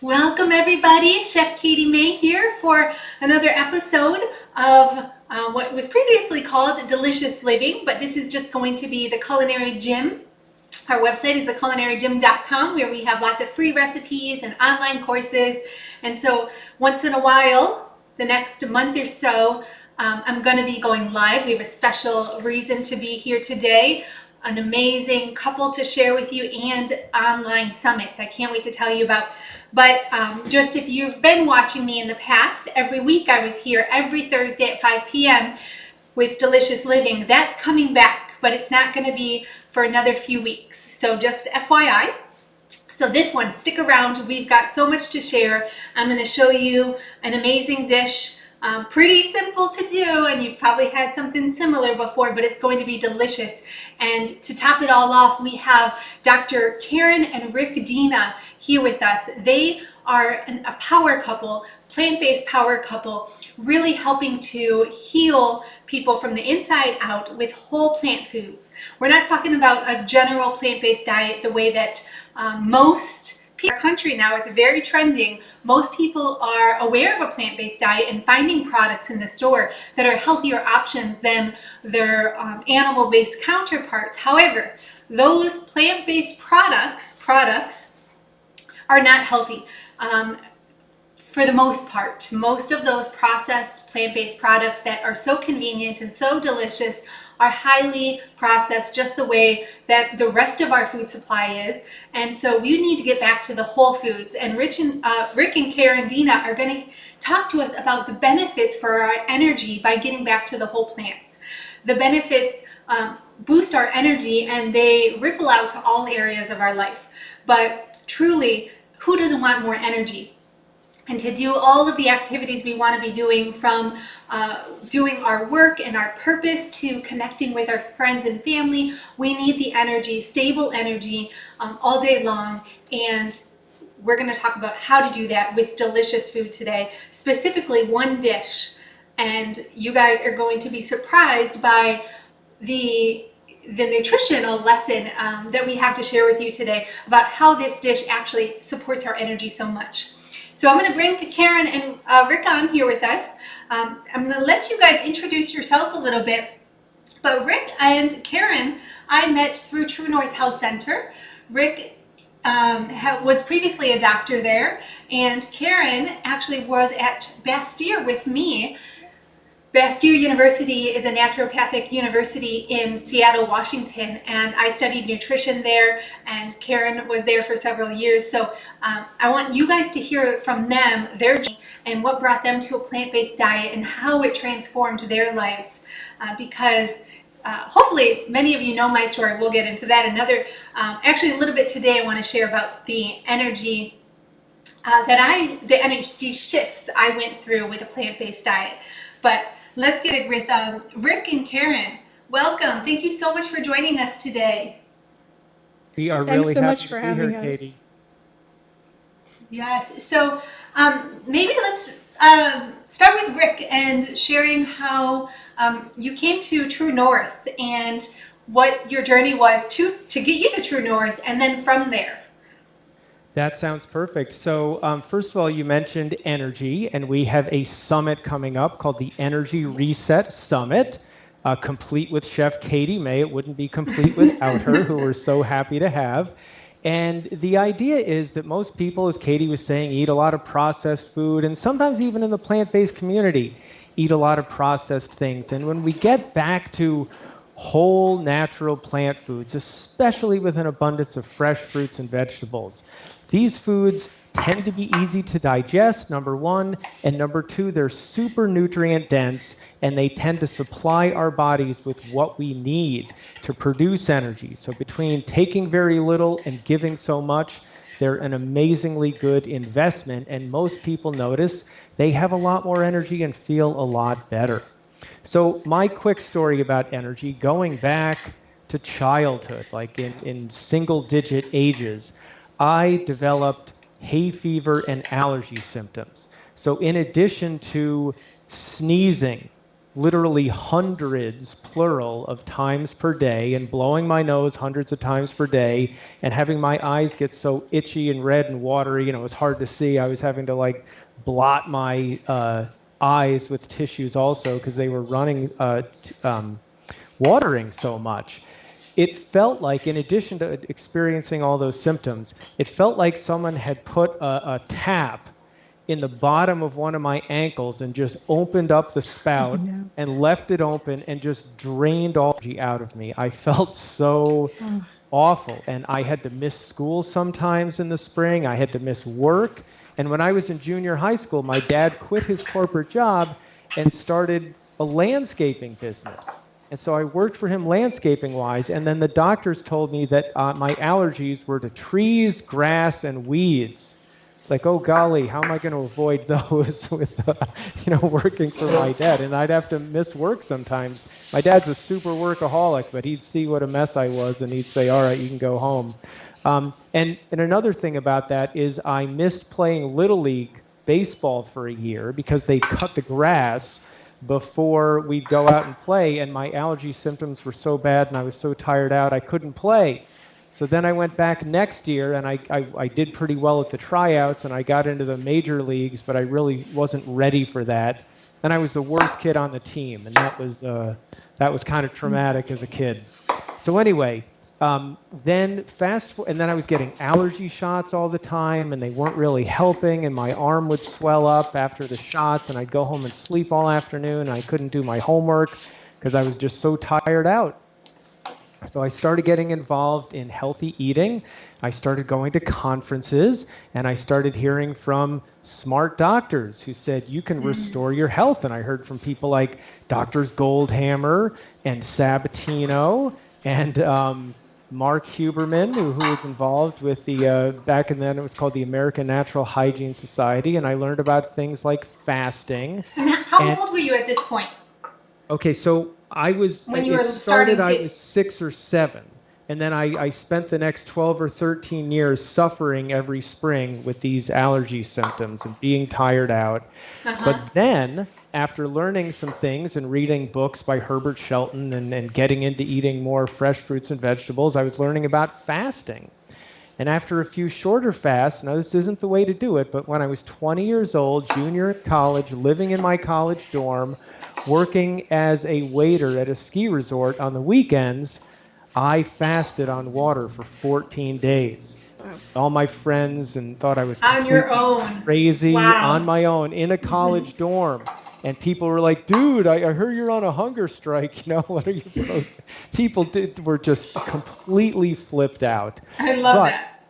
Welcome everybody, Chef Katie May here for another episode of what was previously called Delicious Living, but this is just going to be the Culinary Gym. Our website is theculinarygym.com, where we have lots of free recipes and online courses. And so once in a while, the next month or so, I'm going to be going live. We have a special reason to be here today. An amazing couple to share with you and online summit I can't wait to tell you about. But just if you've been watching me in the past, every week I was here every Thursday at 5 p.m. with Delicious Living. That's coming back, but it's not going to be for another few weeks. So just FYI. So this one, stick around. We've got so much to share. I'm going to show you an amazing dish. Pretty simple to do, and you've probably had something similar before, but it's going to be delicious. And to top it all off, we have Dr. Karin and Rick Dina here with us. They are a power couple, plant-based power couple, really helping to heal people from the inside out with whole plant foods. We're not talking about a general plant-based diet the way that most in our country now, it's very trending. Most people are aware of a plant-based diet and finding products in the store that are healthier options than their animal-based counterparts. However, those plant-based products are not healthy. For the most part, most of those processed plant-based products that are so convenient and so delicious are highly processed, just the way that the rest of our food supply is. And so we need to get back to the whole foods. And Rick and Karin Dina are going to talk to us about the benefits for our energy by getting back to the whole plants. The benefits boost our energy and they ripple out to all areas of our life. But truly, who doesn't want more energy? And to do all of the activities we want to be doing, from doing our work and our purpose to connecting with our friends and family, we need the energy, stable energy, all day long. And we're going to talk about how to do that with delicious food today, specifically one dish. And you guys are going to be surprised by the nutritional lesson that we have to share with you today about how this dish actually supports our energy so much. So I'm going to bring Karin and Rick on here with us. I'm going to let you guys introduce yourself a little bit. But Rick and Karin, I met through TrueNorth Health Center. Rick was previously a doctor there, and Karin actually was at Bastyr with me. Bastyr University is a naturopathic university in Seattle, Washington, and I studied nutrition there, and Karin was there for several years. So I want you guys to hear from them, their journey, and what brought them to a plant-based diet and how it transformed their lives. Because hopefully many of you know my story. We'll get into that actually a little bit today. I want to share about the energy the energy shifts I went through with a plant-based diet. But let's get it with Rick and Karin. Welcome. Thank you so much for joining us today. We are really happy to be here, Katie. Yes. So maybe let's start with Rick and sharing how you came to TrueNorth and what your journey was to get you to TrueNorth, and then from there. That sounds perfect. So first of all, you mentioned energy, and we have a summit coming up called the Energy Reset Summit, complete with Chef Katie May. It wouldn't be complete without her, who we're so happy to have. And the idea is that most people, as Katie was saying, eat a lot of processed food, and sometimes even in the plant-based community, eat a lot of processed things. And when we get back to whole natural plant foods, especially with an abundance of fresh fruits and vegetables, these foods tend to be easy to digest, number one, and number two, they're super nutrient dense, and they tend to supply our bodies with what we need to produce energy. So between taking very little and giving so much, they're an amazingly good investment, and most people notice they have a lot more energy and feel a lot better. So my quick story about energy, going back to childhood, like in single-digit ages, I developed hay fever and allergy symptoms. So in addition to sneezing, literally hundreds, plural, of times per day, and blowing my nose hundreds of times per day, and having my eyes get so itchy and red and watery, it was hard to see. I was having to like blot my eyes with tissues also because they were running, watering so much. It felt like, in addition to experiencing all those symptoms, it felt like someone had put a tap in the bottom of one of my ankles and just opened up the spout and left it open and just drained all energy out of me. I felt so awful, and I had to miss school sometimes in the spring. I had to miss work. And when I was in junior high school, my dad quit his corporate job and started a landscaping business. And so I worked for him landscaping wise. And then the doctors told me that my allergies were to trees, grass, and weeds. It's like, oh golly, how am I going to avoid those with, working for my dad? And I'd have to miss work sometimes. My dad's a super workaholic, but he'd see what a mess I was and he'd say, all right, you can go home. And another thing about that is I missed playing Little League baseball for a year because they cut the grass before we'd go out and play, and my allergy symptoms were so bad and I was so tired out I couldn't play. So then I went back next year, and I did pretty well at the tryouts, and I got into the major leagues, but I really wasn't ready for that. And I was the worst kid on the team, and that was kind of traumatic as a kid. So anyway, then and then I was getting allergy shots all the time, and they weren't really helping, and my arm would swell up after the shots, and I'd go home and sleep all afternoon, and I couldn't do my homework because I was just so tired out. So I started getting involved in healthy eating. I started going to conferences, and I started hearing from smart doctors who said, you can restore your health. And I heard from people like Doctors Goldhammer and Sabatino and Mark Huberman, who was involved with the, back then it was called the American Natural Hygiene Society. And I learned about things like fasting. And how old were you at this point? Okay, so I was, when you were started, I was 6 or 7. And then I spent the next 12 or 13 years suffering every spring with these allergy symptoms and being tired out. But then, after learning some things and reading books by Herbert Shelton and getting into eating more fresh fruits and vegetables, I was learning about fasting. And after a few shorter fasts, now this isn't the way to do it, but when I was 20 years old, junior at college, living in my college dorm, working as a waiter at a ski resort on the weekends, I fasted on water for 14 days. All my friends and thought I was on your own, crazy. Wow. On my own in a college dorm. And people were like, dude, I heard you're on a hunger strike. What are you? People were just completely flipped out. I love that.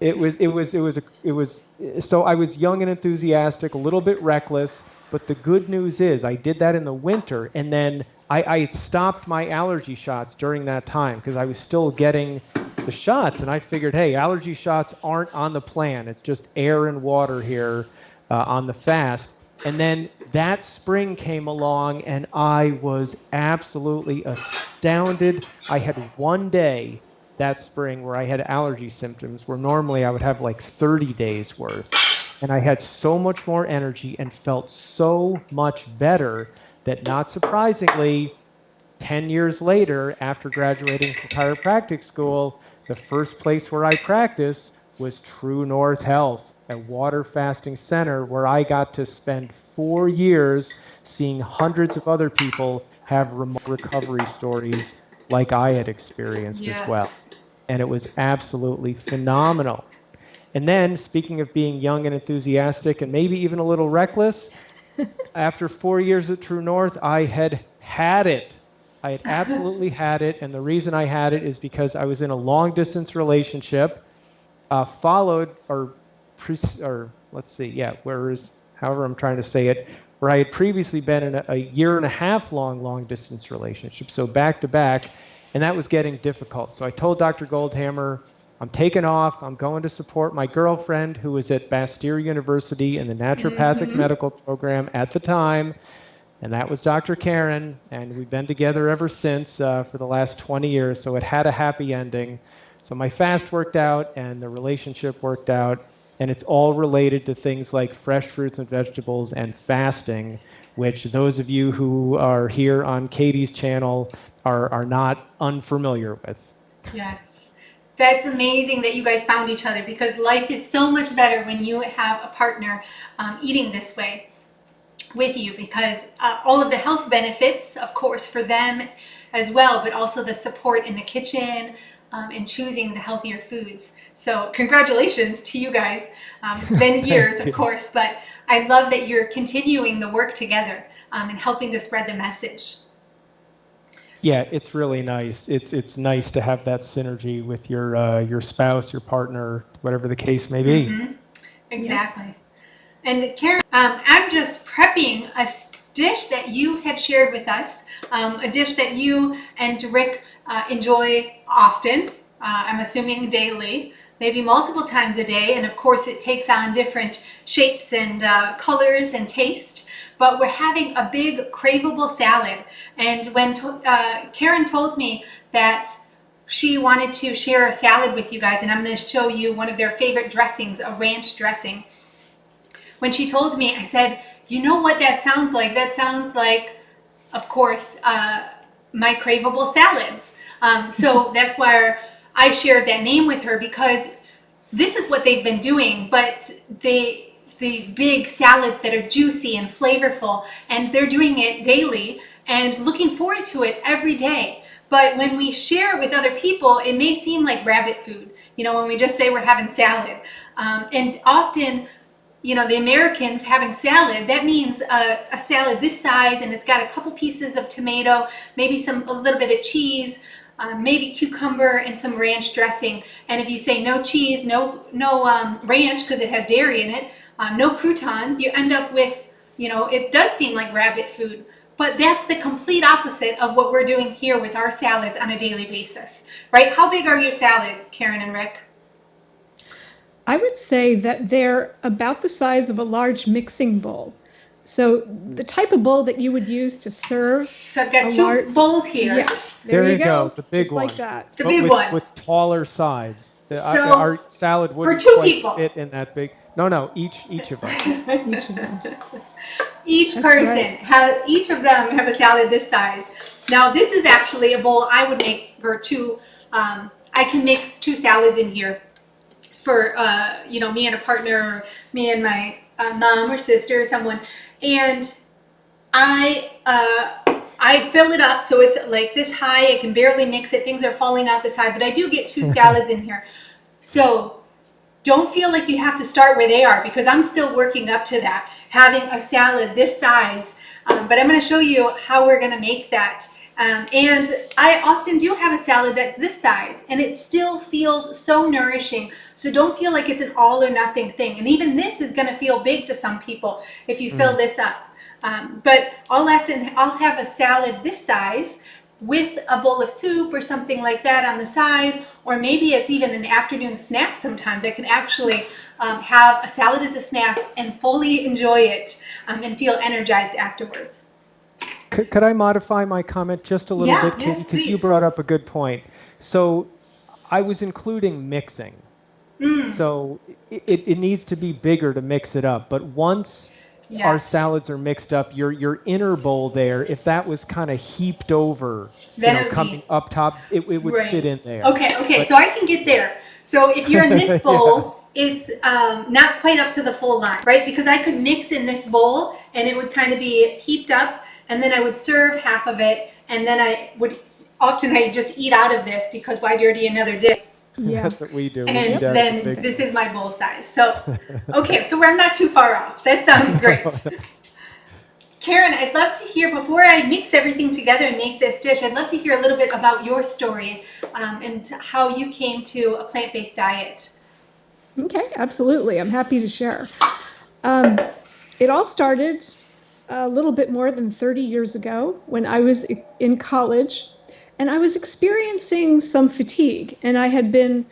It was. So I was young and enthusiastic, a little bit reckless. But the good news is I did that in the winter, and then I stopped my allergy shots during that time because I was still getting the shots, and I figured, hey, allergy shots aren't on the plan. It's just air and water here on the fast. And then that spring came along, and I was absolutely astounded. I had one day that spring where I had allergy symptoms, where normally I would have like 30 days worth. And I had so much more energy and felt so much better that, not surprisingly, 10 years later, after graduating from chiropractic school, the first place where I practiced was TrueNorth Health, a water fasting center where I got to spend 4 years seeing hundreds of other people have recovery stories like I had experienced as well. And it was absolutely phenomenal. And then, speaking of being young and enthusiastic and maybe even a little reckless, after 4 years at TrueNorth, I had it. I had absolutely had it. And the reason I had it is because I was in a long-distance relationship, however I'm trying to say it, where I had previously been in a year-and-a-half long-distance relationship, so back-to-back, and that was getting difficult. So I told Dr. Goldhammer, I'm taking off. I'm going to support my girlfriend who was at Bastyr University in the naturopathic medical program at the time. And that was Dr. Karin. And we've been together ever since for the last 20 years. So it had a happy ending. So my fast worked out and the relationship worked out. And it's all related to things like fresh fruits and vegetables and fasting, which those of you who are here on Katie's channel are not unfamiliar with. Yes. That's amazing that you guys found each other, because life is so much better when you have a partner eating this way with you, because all of the health benefits, of course, for them as well, but also the support in the kitchen and choosing the healthier foods. So congratulations to you guys. It's been years, of course, but I love that you're continuing the work together and helping to spread the message. Yeah, it's really nice. It's nice to have that synergy with your spouse, your partner, whatever the case may be. Mm-hmm. Exactly. And Karin, I'm just prepping a dish that you had shared with us, a dish that you and Rick enjoy often, I'm assuming daily, maybe multiple times a day. And of course, it takes on different shapes and colors and taste. But we're having a big craveable salad. And when Karin told me that she wanted to share a salad with you guys, and I'm going to show you one of their favorite dressings, a ranch dressing. When she told me, I said, you know what that sounds like? That sounds like, of course, my craveable salads. So that's why I shared that name with her, because this is what they've been doing, but these big salads that are juicy and flavorful, and they're doing it daily and looking forward to it every day. But when we share it with other people, it may seem like rabbit food, when we just say we're having salad. And often, the Americans having salad, that means a salad this size, and it's got a couple pieces of tomato, maybe a little bit of cheese, maybe cucumber and some ranch dressing. And if you say no cheese, no ranch, because it has dairy in it, no croutons, you end up with, it does seem like rabbit food. But that's the complete opposite of what we're doing here with our salads on a daily basis, right? How big are your salads, Karin and Rick? I would say that they're about the size of a large mixing bowl. So the type of bowl that you would use to serve. So I've got two bowls here. Yeah, there you go. The big just one. like that. The big one. With taller sides. So our salad wouldn't for two quite people. fit in that big. No, each of us. Each of us. Each That's person right. each of them have a salad this size. Now this is actually a bowl I would make for two. I can mix two salads in here for me and a partner, or me and my mom or sister or someone, and I fill it up so it's like this high. I can barely mix it. Things are falling out the side, but I do get two salads in here. So don't feel like you have to start where they are, because I'm still working up to that, having a salad this size. But I'm going to show you how we're going to make that. And I often do have a salad that's this size, and it still feels so nourishing. So don't feel like it's an all or nothing thing. And even this is going to feel big to some people if you fill this up. But I'll have a salad this size with a bowl of soup or something like that on the side, or maybe it's even an afternoon snack. Sometimes I can actually have a salad as a snack and fully enjoy it and feel energized afterwards. Could I modify my comment just a little bit, Katie? Yes, because you please. brought up a good point. So I was including mixing. So it needs to be bigger to mix it up. But once our salads are mixed up, your inner bowl there, if that was kind of heaped over, coming up top, it would fit in there. Okay, so I can get there. So if you're in this bowl, it's not quite up to the full line, right? Because I could mix in this bowl and it would kind of be heaped up, and then I would serve half of it, and then I just eat out of this, because why dirty another dish? Yeah. That's what we do. And then this is my bowl size. So, okay, so we're not too far off. That sounds great. Karin, I'd love to hear, before I mix everything together and make this dish, I'd love to hear a little bit about your story and how you came to a plant-based diet. Okay, absolutely. I'm happy to share. It all started a little bit more than 30 years ago when I was in college, and I was experiencing some fatigue, and I had been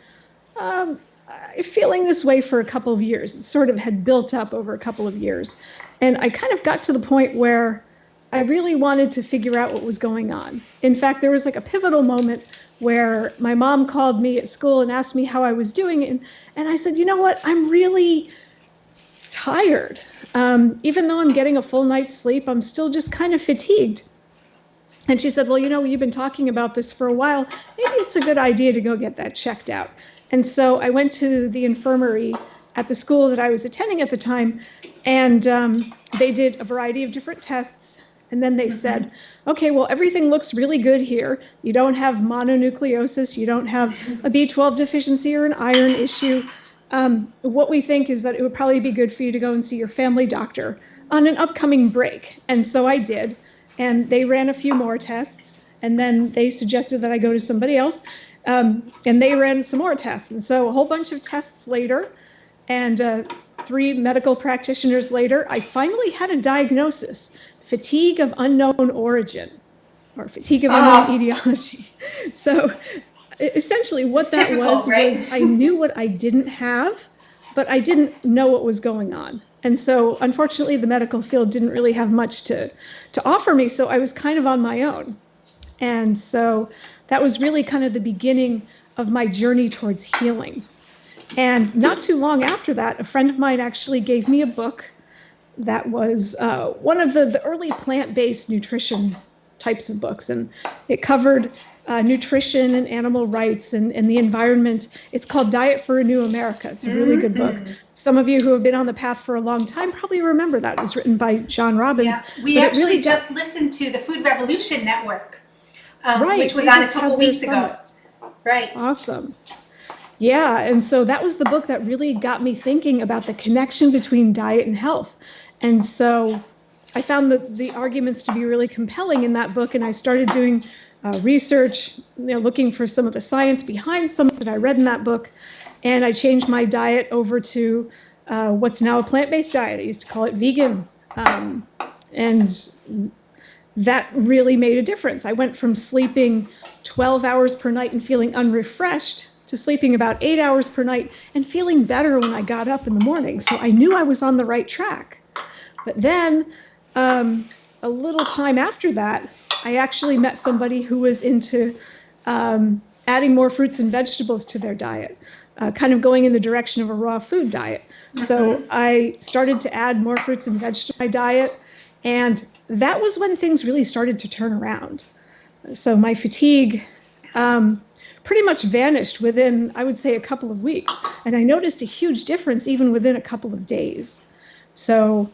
feeling this way for a couple of years. It sort of had built up over a couple of years. And I kind of got to the point where I really wanted to figure out what was going on. In fact, there was like a pivotal moment where my mom called me at school and asked me how I was doing. And I said, you know what, I'm really tired. Even though I'm getting a full night's sleep, I'm still just kind of fatigued. And she said, well, you've been talking about this for a while. Maybe it's a good idea to go get that checked out. And so I went to the infirmary at the school that I was attending at the time, and they did a variety of different tests. And then they said, okay, well, everything looks really good here. You don't have mononucleosis. You don't have a B12 deficiency or an iron issue. What we think is that it would probably be good for you to go and see your family doctor on an upcoming break. And so I did. And they ran a few more tests, and then they suggested that I go to somebody else, and they ran some more tests. And so a whole bunch of tests later, and 3 medical practitioners later, I finally had a diagnosis: fatigue of unknown origin, or fatigue of unknown etiology. So essentially what that was I knew what I didn't have, but I didn't know what was going on. And so, unfortunately, the medical field didn't really have much to offer me, so I was kind of on my own. And so that was really kind of the beginning of my journey towards healing. And not too long after that, a friend of mine actually gave me a book that was one of the early plant-based nutrition types of books, and it covered nutrition and animal rights and the environment. It's called Diet for a New America. It's a really good book. Some of you who have been on the path for a long time probably remember that. It was written by John Robbins. Yeah, we actually just listened to the Food Revolution Network, which was on a couple weeks ago. Right. Awesome. Yeah, and so that was the book that really got me thinking about the connection between diet and health. And so I found the arguments to be really compelling in that book, and I started doing research, looking for some of the science behind some that I read in that book, and I changed my diet over to what's now a plant-based diet. I used to call it vegan, and that really made a difference. I went from sleeping 12 hours per night and feeling unrefreshed to sleeping about 8 hours per night and feeling better when I got up in the morning. So I knew I was on the right track. But then a little time after that, I actually met somebody who was into adding more fruits and vegetables to their diet, kind of going in the direction of a raw food diet. So I started to add more fruits and vegetables to my diet, and that was when things really started to turn around. So my fatigue pretty much vanished within, I would say, a couple of weeks, and I noticed a huge difference even within a couple of days. So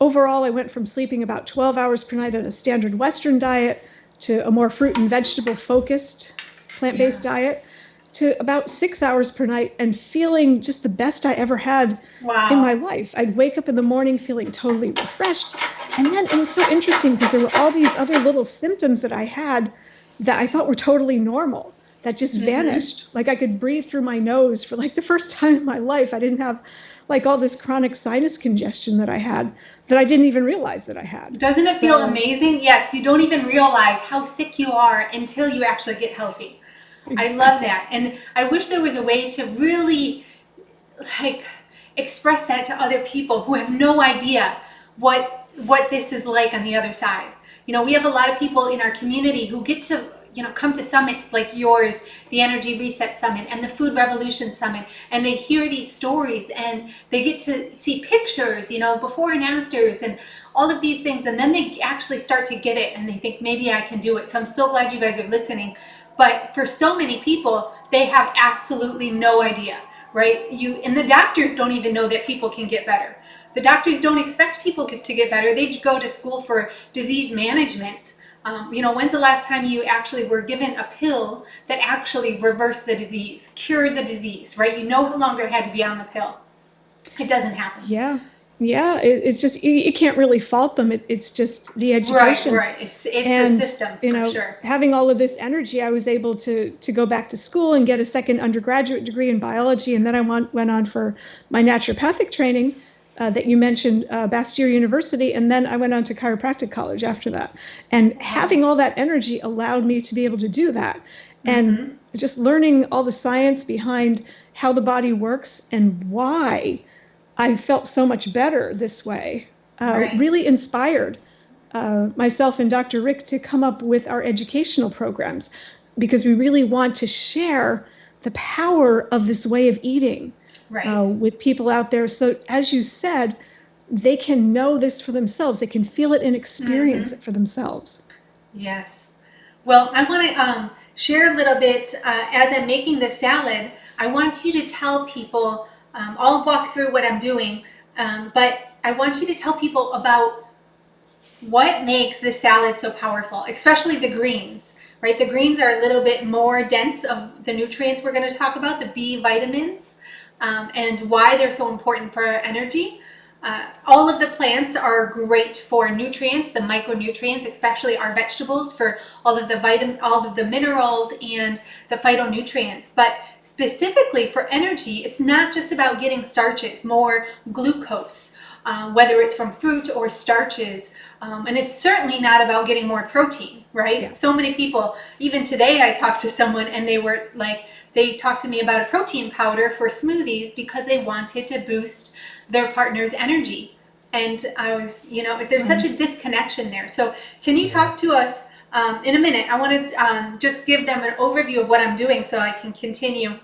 overall, I went from sleeping about 12 hours per night on a standard Western diet to a more fruit and vegetable focused plant-based diet to about 6 hours per night and feeling just the best I ever had in my life. I'd wake up in the morning feeling totally refreshed. And then it was so interesting because there were all these other little symptoms that I had that I thought were totally normal that just vanished. Like I could breathe through my nose for like the first time in my life. I didn't have like all this chronic sinus congestion that I had that I didn't even realize that I had. Doesn't it feel amazing? Yes, you don't even realize how sick you are until you actually get healthy. Exactly. I love that. And I wish there was a way to really express that to other people who have no idea what this is like on the other side. We have a lot of people in our community who get to come to summits like yours, the Energy Reset Summit and the Food Revolution Summit, and they hear these stories and they get to see pictures, before and afters and all of these things, and then they actually start to get it and they think maybe I can do it. So I'm so glad you guys are listening. But for so many people, they have absolutely no idea, right? And the doctors don't even know that people can get better. The doctors don't expect people to get better. They go to school for disease management. When's the last time you actually were given a pill that actually reversed the disease, cured the disease, right? You no longer had to be on the pill. It doesn't happen. Yeah. It's just, you can't really fault them. It's just the education. Right. It's the system, for sure. Having all of this energy, I was able to go back to school and get a second undergraduate degree in biology. And then I went on for my naturopathic training that you mentioned, Bastyr University, and then I went on to chiropractic college after that. And having all that energy allowed me to be able to do that. And just learning all the science behind how the body works and why I felt so much better this way really inspired myself and Dr. Rick to come up with our educational programs, because we really want to share the power of this way of eating with people out there. So as you said, they can know this for themselves. They can feel it and experience it for themselves. Yes. Well, I want to share a little bit as I'm making the salad. I want you to tell people, I'll walk through what I'm doing, but I want you to tell people about what makes this salad so powerful, especially the greens, right? The greens are a little bit more dense of the nutrients we're going to talk about, the B vitamins, and why they're so important for our energy. All of the plants are great for nutrients, the micronutrients, especially our vegetables, for all of the minerals and the phytonutrients. But specifically for energy, it's not just about getting starches, more glucose, whether it's from fruit or starches. And it's certainly not about getting more protein, right? Yeah. So many people, even today I talked to someone and they talked to me about a protein powder for smoothies because they wanted to boost their partner's energy. And I was, there's such a disconnection there. So can you talk to us in a minute? I want to just give them an overview of what I'm doing so I can continue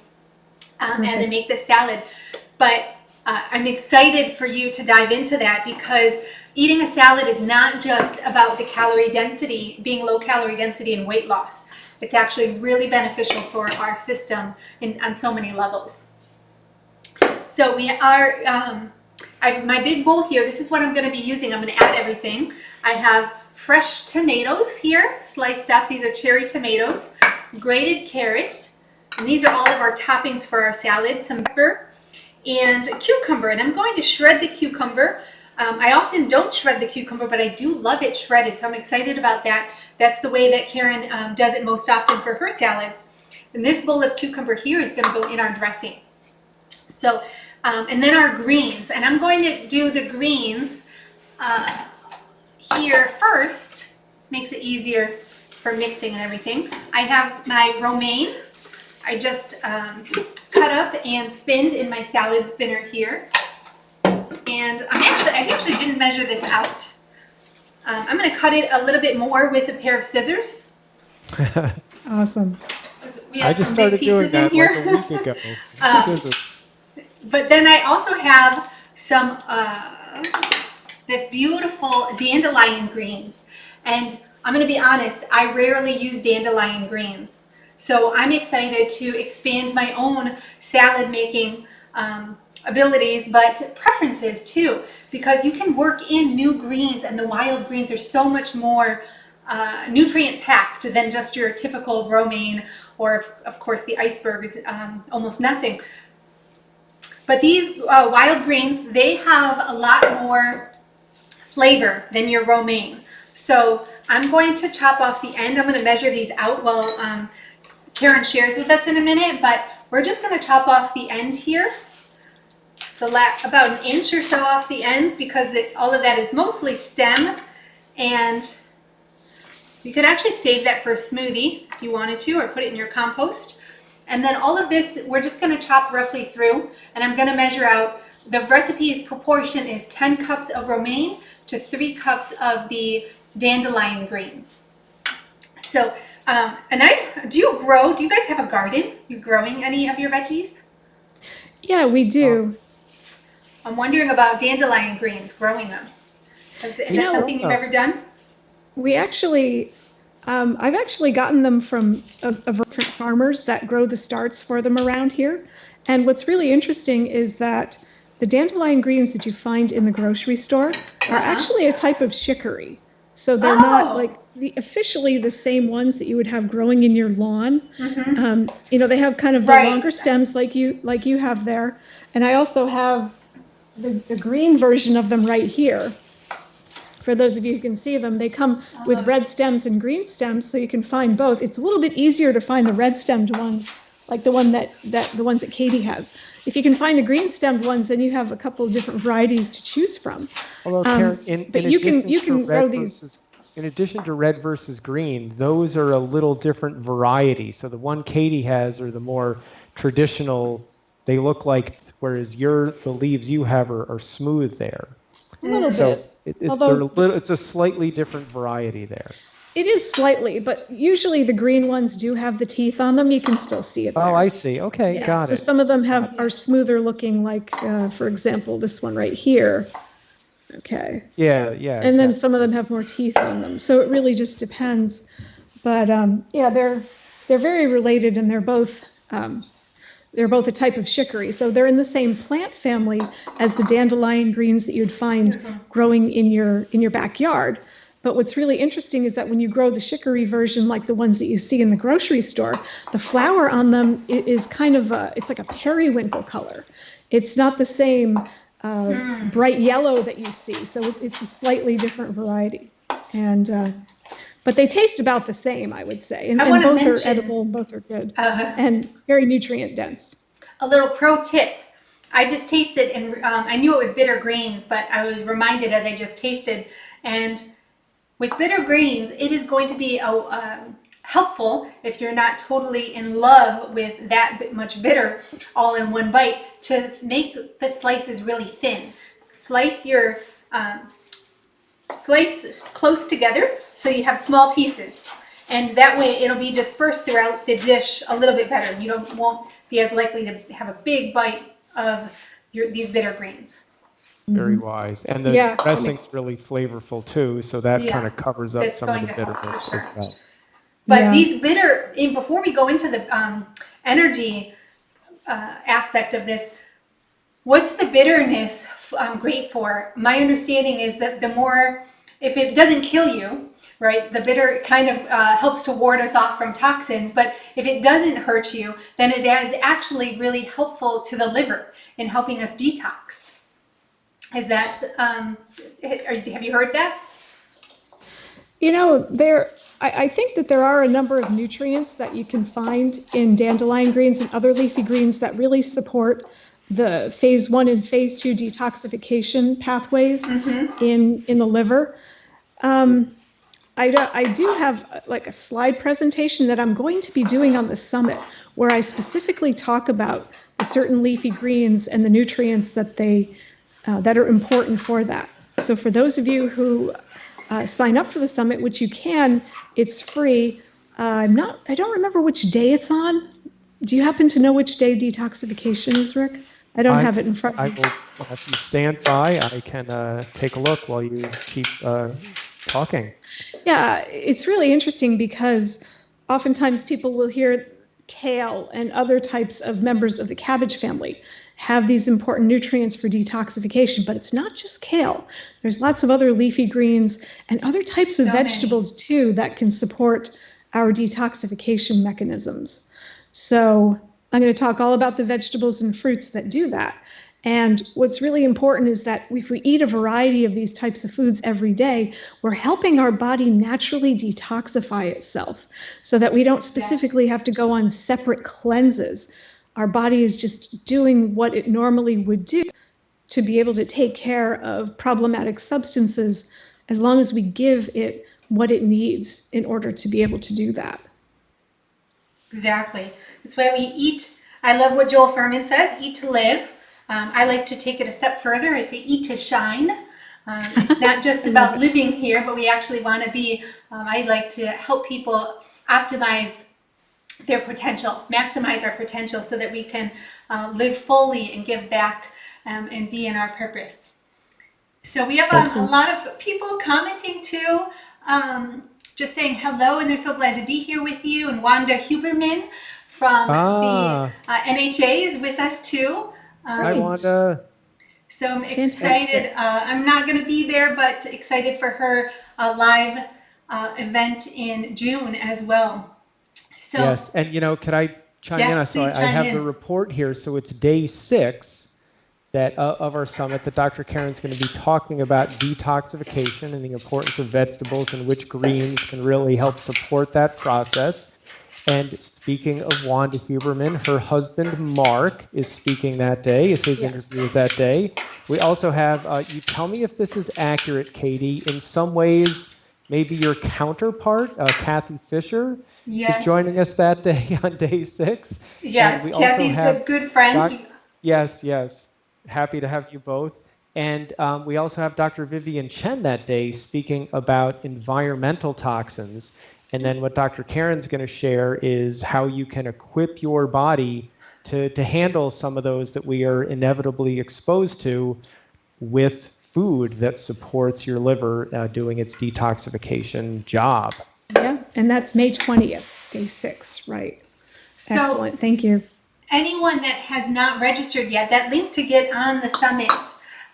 as I make this salad. But I'm excited for you to dive into that, because eating a salad is not just about the calorie density, being low calorie density and weight loss. It's actually really beneficial for our system on so many levels. So we are, my big bowl here, this is what I'm going to be using. I'm going to add everything. I have fresh tomatoes here, sliced up. These are cherry tomatoes, grated carrot, and these are all of our toppings for our salad, some pepper and a cucumber. And I'm going to shred the cucumber. I often don't shred the cucumber, but I do love it shredded, so I'm excited about that. That's the way that Karin does it most often for her salads. And this bowl of cucumber here is going to go in our dressing. So, and then our greens, and I'm going to do the greens here first. Makes it easier for mixing and everything. I have my romaine. I just cut up and spinned in my salad spinner here. And I actually didn't measure this out. I'm going to cut it a little bit more with a pair of scissors. Awesome. I just started doing that like a week ago. Scissors. But then I also have some this beautiful dandelion greens. And I'm going to be honest, I rarely use dandelion greens. So I'm excited to expand my own salad making abilities, but preferences too, because you can work in new greens, and the wild greens are so much more nutrient packed than just your typical romaine, or of course the iceberg is almost nothing. But these wild greens, they have a lot more flavor than your romaine. So I'm going to chop off the end. I'm going to measure these out while Karin shares with us in a minute, but we're just going to chop off the end here. About an inch or so off the ends, because all of that is mostly stem, and you could actually save that for a smoothie if you wanted to, or put it in your compost. And then all of this, we're just going to chop roughly through, and I'm going to measure out. The recipe's proportion is 10 cups of romaine to 3 cups of the dandelion greens. So, do you guys have a garden? You growing any of your veggies? Yeah, we do. I'm wondering about dandelion greens, growing them. Is that something you've ever done? We actually, I've actually gotten them from a different farmers that grow the starts for them around here. And what's really interesting is that the dandelion greens that you find in the grocery store are actually a type of chicory. So they're not like officially the same ones that you would have growing in your lawn. They have kind of the longer stems like you have there. And I also have the green version of them right here. For those of you who can see them, they come with red stems and green stems, so you can find both. It's a little bit easier to find the red stemmed ones, like the ones that Katie has. If you can find the green stemmed ones, then you have a couple of different varieties to choose from. Although, Karin, you can grow these. In addition to red versus green, those are a little different variety. So the one Katie has are the more traditional. They look like, whereas the leaves you have are smooth there. A little bit. It's a slightly different variety there. It is slightly, but usually the green ones do have the teeth on them. You can still see it there. Oh, I see. Okay, got it. So some of them are smoother looking, like, for example, this one right here. Okay. Yeah, And then some of them have more teeth on them. So it really just depends. But yeah, they're very related, and they're both a type of chicory. So they're in the same plant family as the dandelion greens that you'd find growing in your backyard. But what's really interesting is that when you grow the chicory version, like the ones that you see in the grocery store, the flower on them is kind of it's like a periwinkle color. It's not the same bright yellow that you see. So it's a slightly different variety. And but they taste about the same, I would say. And both are edible, both are good, and very nutrient dense. A little pro tip. I just tasted, and I knew it was bitter greens, but I was reminded as I just tasted. And with bitter greens, it is going to be helpful if you're not totally in love with that much bitter all in one bite, to make the slices really thin. Slice close together so you have small pieces, and that way it'll be dispersed throughout the dish a little bit better. You won't be as likely to have a big bite of these bitter greens. Very wise. And the dressing's really flavorful too, so that kind of covers up some of the bitterness as well. But these before we go into the energy aspect of this, what's the bitterness great for? My understanding is that the more, if it doesn't kill you, right, the bitter kind of helps to ward us off from toxins. But if it doesn't hurt you, then it is actually really helpful to the liver in helping us detox. Is that, have you heard that? You know, I think that there are a number of nutrients that you can find in dandelion greens and other leafy greens that really support the phase 1 and phase 2 detoxification pathways in the liver. I do have like a slide presentation that I'm going to be doing on the summit, where I specifically talk about the certain leafy greens and the nutrients that that are important for that. So for those of you who sign up for the summit, which you can, it's free. I don't remember which day it's on. Do you happen to know which day detoxification is, Rick? I don't have it in front of me. I will, if you stand by, I can take a look while you keep talking. Yeah, it's really interesting because oftentimes people will hear kale and other types of members of the cabbage family have these important nutrients for detoxification, but it's not just kale. There's lots of other leafy greens and other types of vegetables too that can support our detoxification mechanisms. So I'm going to talk all about the vegetables and fruits that do that. And what's really important is that if we eat a variety of these types of foods every day, we're helping our body naturally detoxify itself so that we don't specifically have to go on separate cleanses. Our body is just doing what it normally would do to be able to take care of problematic substances, as long as we give it what it needs in order to be able to do that. Exactly. That's why we eat. I love what Joel Furman says, eat to live. I like to take it a step further. I say eat to shine. It's not just about living here, but we actually want to be, I like to help people optimize their potential, maximize our potential so that we can live fully and give back and be in our purpose. So we have a lot of people commenting too, just saying hello, and they're so glad to be here with you. And Wanda Huberman from the NHA is with us too. Hi, Wanda. So I'm excited. I'm not going to be there, but excited for her live event in June as well. So, yes, and could I chime in? So I have the report here. So it's day 6 of our summit that Dr. Karin's going to be talking about detoxification and the importance of vegetables and which greens can really help support that process. And speaking of Wanda Huberman, her husband Mark is speaking that day. Is his interview that day? We also have. You tell me if this is accurate, Katie. In some ways, maybe your counterpart, Kathy Fisher, is joining us that day on day 6. Yes, Kathy's a good friend. Yes. Happy to have you both. And we also have Dr. Vivian Chen that day speaking about environmental toxins. And then what Dr. Karin's going to share is how you can equip your body to handle some of those that we are inevitably exposed to with food that supports your liver doing its detoxification job. Yeah, and that's May 20th, day 6, right? So Excellent, thank you. anyone that has not registered yet, that link to get on the summit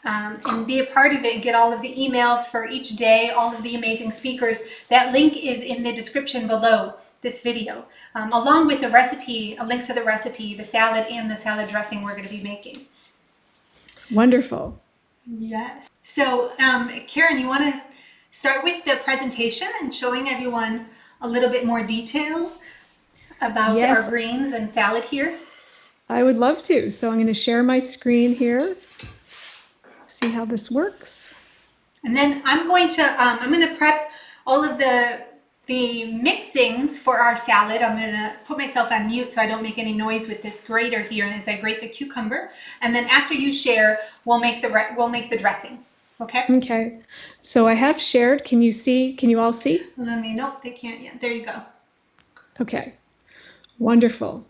and be a part of it and get all of the emails for each day, all of the amazing speakers, that link is in the description below this video, along with the recipe, a link to the recipe, the salad and the salad dressing we're going to be making. Wonderful. Yes. So Karin, you want to start with the presentation and showing everyone a little bit more detail about Yes. our greens and salad here? I would love to. So I'm going to share my screen here. See how this works. And then I'm going to prep all of the mixings for our salad. I'm going to put myself on mute so I don't make any noise with this grater here, and as I grate the cucumber. And then after you share, we'll make the dressing. Okay? Okay. So I have shared. Can you see? Can you all see? Nope, they can't yet. There you go. Okay. Wonderful.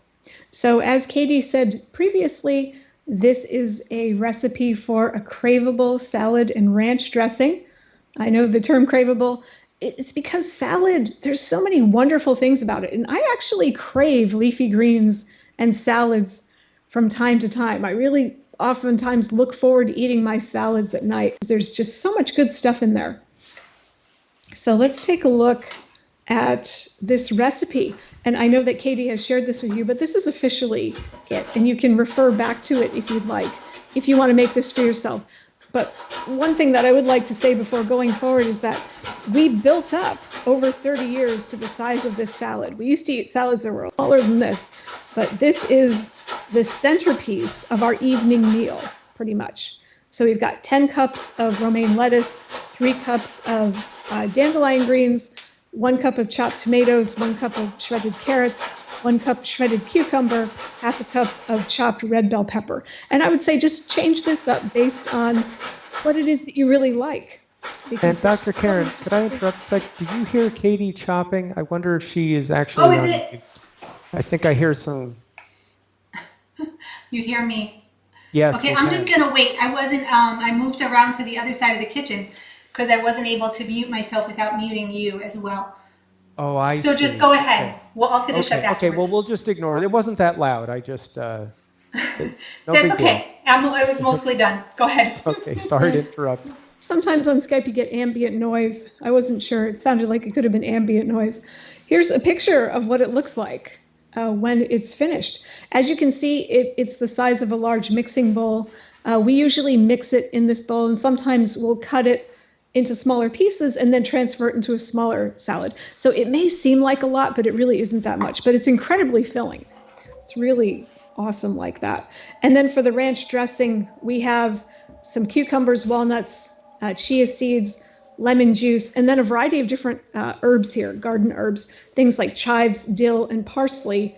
So as Katie said previously, this is a recipe for a craveable salad and ranch dressing. I know the term craveable. It's because salad, there's so many wonderful things about it. And I actually crave leafy greens and salads from time to time. I really oftentimes look forward to eating my salads at night. There's just so much good stuff in there. So let's take a look at this recipe. And I know that Katie has shared this with you, but this is officially it. And you can refer back to it if you'd like, if you want to make this for yourself. But one thing that I would like to say before going forward is that we built up over 30 years to the size of this salad. We used to eat salads that were smaller than this, but this is the centerpiece of our evening meal, pretty much. So we've got 10 cups of romaine lettuce, 3 cups of dandelion greens, 1 cup of chopped tomatoes, 1 cup of shredded carrots, 1 cup shredded cucumber, half a cup of chopped red bell pepper. And I would say just change this up based on what it is that you really like. And Dr. Karin, could I interrupt a sec? Did you hear Katie chopping? I wonder if she is actually Oh, is on it? mute. I think I hear some. You hear me? Yes. Okay, I'm just going to wait. I wasn't, I moved around to the other side of the kitchen because I wasn't able to mute myself without muting you as well. Oh, I see. So just go ahead. Okay. I'll finish up afterwards. Okay, well, we'll just ignore it. It wasn't that loud. I just, no That's big okay. I was mostly done. Go ahead. deal. Okay, sorry to interrupt. Sometimes on Skype you get ambient noise. I wasn't sure. It sounded like it could have been ambient noise. Here's a picture of what it looks like when it's finished. As you can see, it's the size of a large mixing bowl. We usually mix it in this bowl, and sometimes we'll cut it into smaller pieces and then transfer it into a smaller salad. So it may seem like a lot, but it really isn't that much. But it's incredibly filling. It's really awesome like that. And then for the ranch dressing, we have some cucumbers, walnuts, chia seeds, lemon juice, and then a variety of different herbs here, garden herbs, things like chives, dill, and parsley.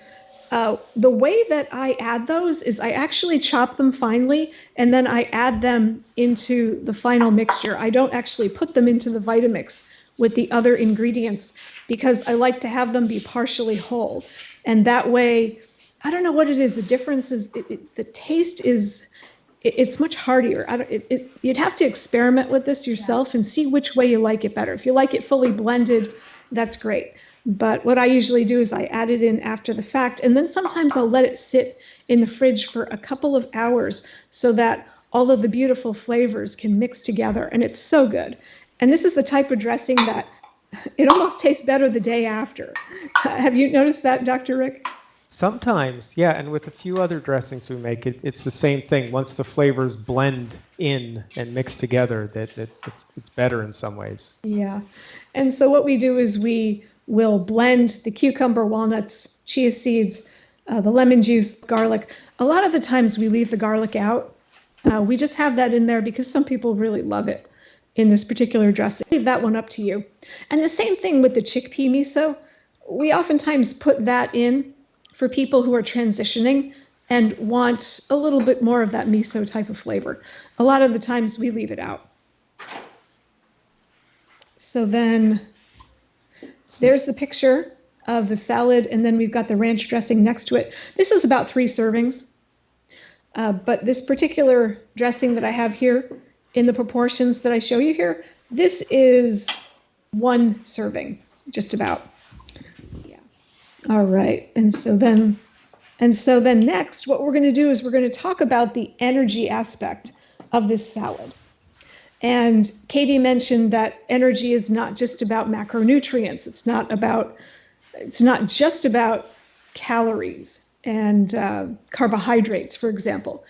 The way that I add those is I actually chop them finely, and then I add them into the final mixture. I don't actually put them into the Vitamix with the other ingredients because I like to have them be partially whole. And that way, I don't know what it is. The difference is the taste is, it's much heartier. You'd have to experiment with this yourself and see which way you like it better. If you like it fully blended, that's great. But what I usually do is I add it in after the fact, and then sometimes I'll let it sit in the fridge for a couple of hours so that all of the beautiful flavors can mix together, and it's so good. And this is the type of dressing that it almost tastes better the day after. Have you noticed that, Dr. Rick? Sometimes, yeah, and with a few other dressings we make, it's the same thing. Once the flavors blend in and mix together, it's better in some ways. Yeah, and so what we do is we will blend the cucumber, walnuts, chia seeds, the lemon juice, garlic. A lot of the times we leave the garlic out. We just have that in there because some people really love it in this particular dressing. Leave that one up to you. And the same thing with the chickpea miso. We oftentimes put that in for people who are transitioning and want a little bit more of that miso type of flavor. A lot of the times we leave it out. So then there's the picture of the salad, and then we've got the ranch dressing next to it. This is about 3 servings, but this particular dressing that I have here in the proportions that I show you here, this is 1 serving, just about. Yeah. All right. And so then next, what we're going to do is we're going to talk about the energy aspect of this salad. And Katie mentioned that energy is not just about macronutrients. It's not just about calories and carbohydrates, for example,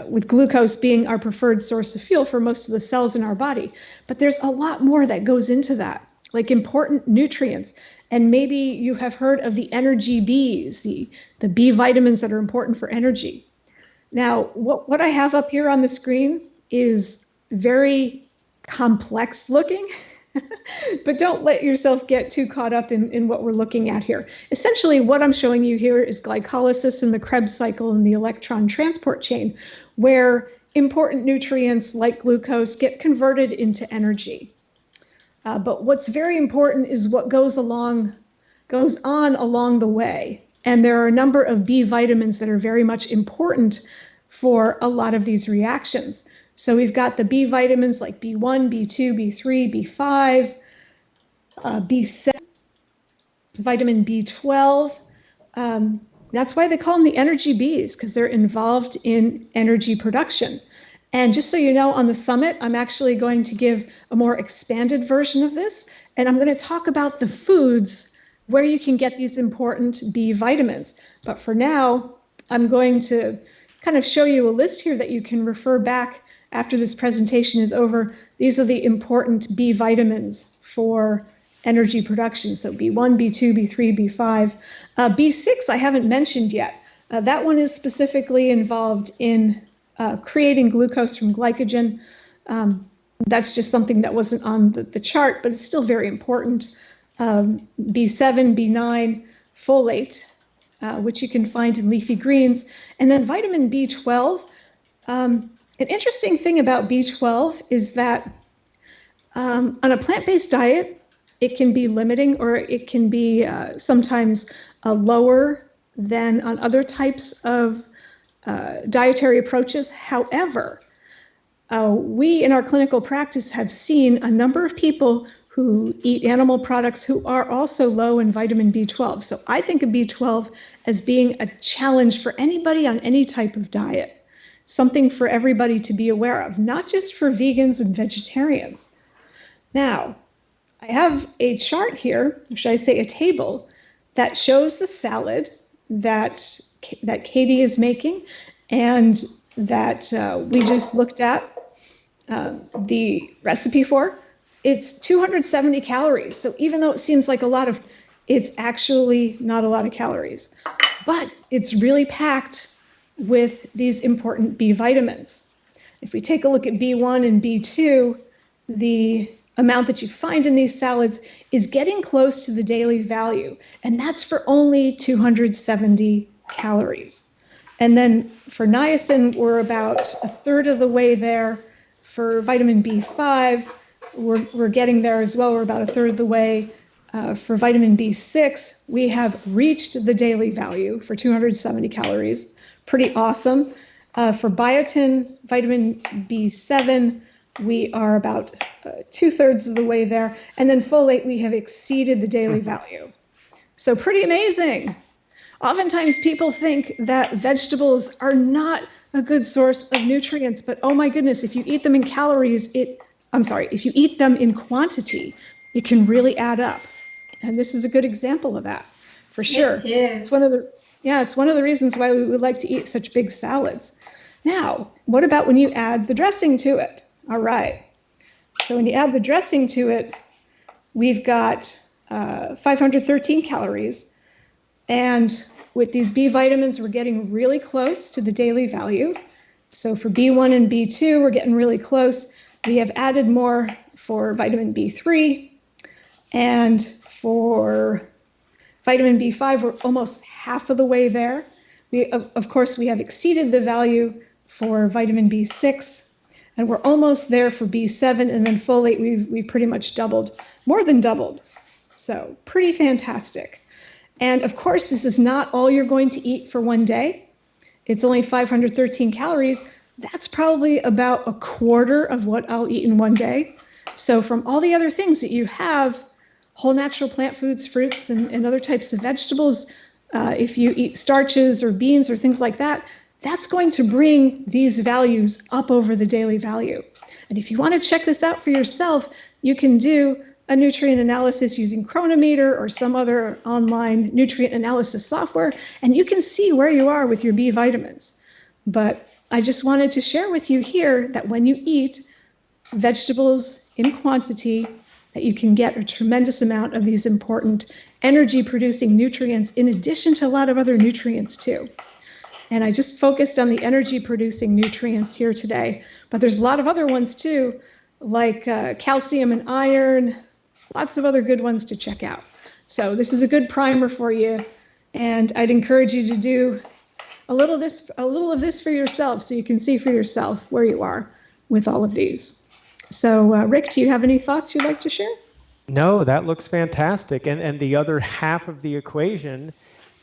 with glucose being our preferred source of fuel for most of the cells in our body. But there's a lot more that goes into that, like important nutrients. And maybe you have heard of the energy Bs, the B vitamins that are important for energy. Now, what I have up here on the screen is very complex looking, but don't let yourself get too caught up in what we're looking at here. Essentially, what I'm showing you here is glycolysis in the Krebs cycle in the electron transport chain, where important nutrients like glucose get converted into energy. But what's very important is what goes on along the way. And there are a number of B vitamins that are very much important for a lot of these reactions. So we've got the B vitamins like B1, B2, B3, B5, B7, vitamin B12. That's why they call them the energy Bs, because they're involved in energy production. And just so you know, on the summit, I'm actually going to give a more expanded version of this. And I'm going to talk about the foods where you can get these important B vitamins. But for now, I'm going to kind of show you a list here that you can refer back after this presentation is over. These are the important B vitamins for energy production. So B1, B2, B3, B5. B6 I haven't mentioned yet. That one is specifically involved in creating glucose from glycogen. That's just something that wasn't on the chart, but it's still very important. B7, B9, folate, which you can find in leafy greens. And then vitamin B12. An interesting thing about B12 is that on a plant-based diet, it can be limiting, or it can be sometimes lower than on other types of dietary approaches. However, we in our clinical practice have seen a number of people who eat animal products who are also low in vitamin B12. So I think of B12 as being a challenge for anybody on any type of diet. Something for everybody to be aware of, not just for vegans and vegetarians. Now, I have a chart here, or should I say a table, that shows the salad that Katie is making and that we just looked at the recipe for. It's 270 calories. So even though it seems like a lot of, it's actually not a lot of calories, but it's really packed with these important B vitamins. If we take a look at B1 and B2, the amount that you find in these salads is getting close to the daily value, and that's for only 270 calories. And then for niacin, we're about a third of the way there. For vitamin B5, we're getting there as well. We're about a third of the way. For vitamin B6, we have reached the daily value for 270 calories. Pretty awesome. For biotin, vitamin B7, we are about 2/3 of the way there. And then folate, we have exceeded the daily value. So pretty amazing. Oftentimes people think that vegetables are not a good source of nutrients, but oh my goodness, if you eat them in calories, if you eat them in quantity, it can really add up. And this is a good example of that, for sure. It is. It's one of the reasons why we would like to eat such big salads. Now, what about when you add the dressing to it? All right. So when you add the dressing to it, we've got 513 calories. And with these B vitamins, we're getting really close to the daily value. So for B1 and B2, we're getting really close. We have added more for vitamin B3. And for vitamin B5, we're almost half of the way there. Of course, we have exceeded the value for vitamin B6, and we're almost there for B7, and then folate, we've pretty much doubled, more than doubled. So pretty fantastic. And of course, this is not all you're going to eat for one day. It's only 513 calories, that's probably about a quarter of what I'll eat in one day. So from all the other things that you have, whole natural plant foods, fruits, and other types of vegetables, if you eat starches or beans or things like that, that's going to bring these values up over the daily value. And if you want to check this out for yourself, you can do a nutrient analysis using Chronometer or some other online nutrient analysis software, and you can see where you are with your B vitamins. But I just wanted to share with you here that when you eat vegetables in quantity, that you can get a tremendous amount of these important energy-producing nutrients in addition to a lot of other nutrients too. And I just focused on the energy-producing nutrients here today, but there's a lot of other ones too, like calcium and iron, lots of other good ones to check out. So this is a good primer for you, and I'd encourage you to do a little of this for yourself so you can see for yourself where you are with all of these. So Rick, do you have any thoughts you'd like to share? No, that looks fantastic. And the other half of the equation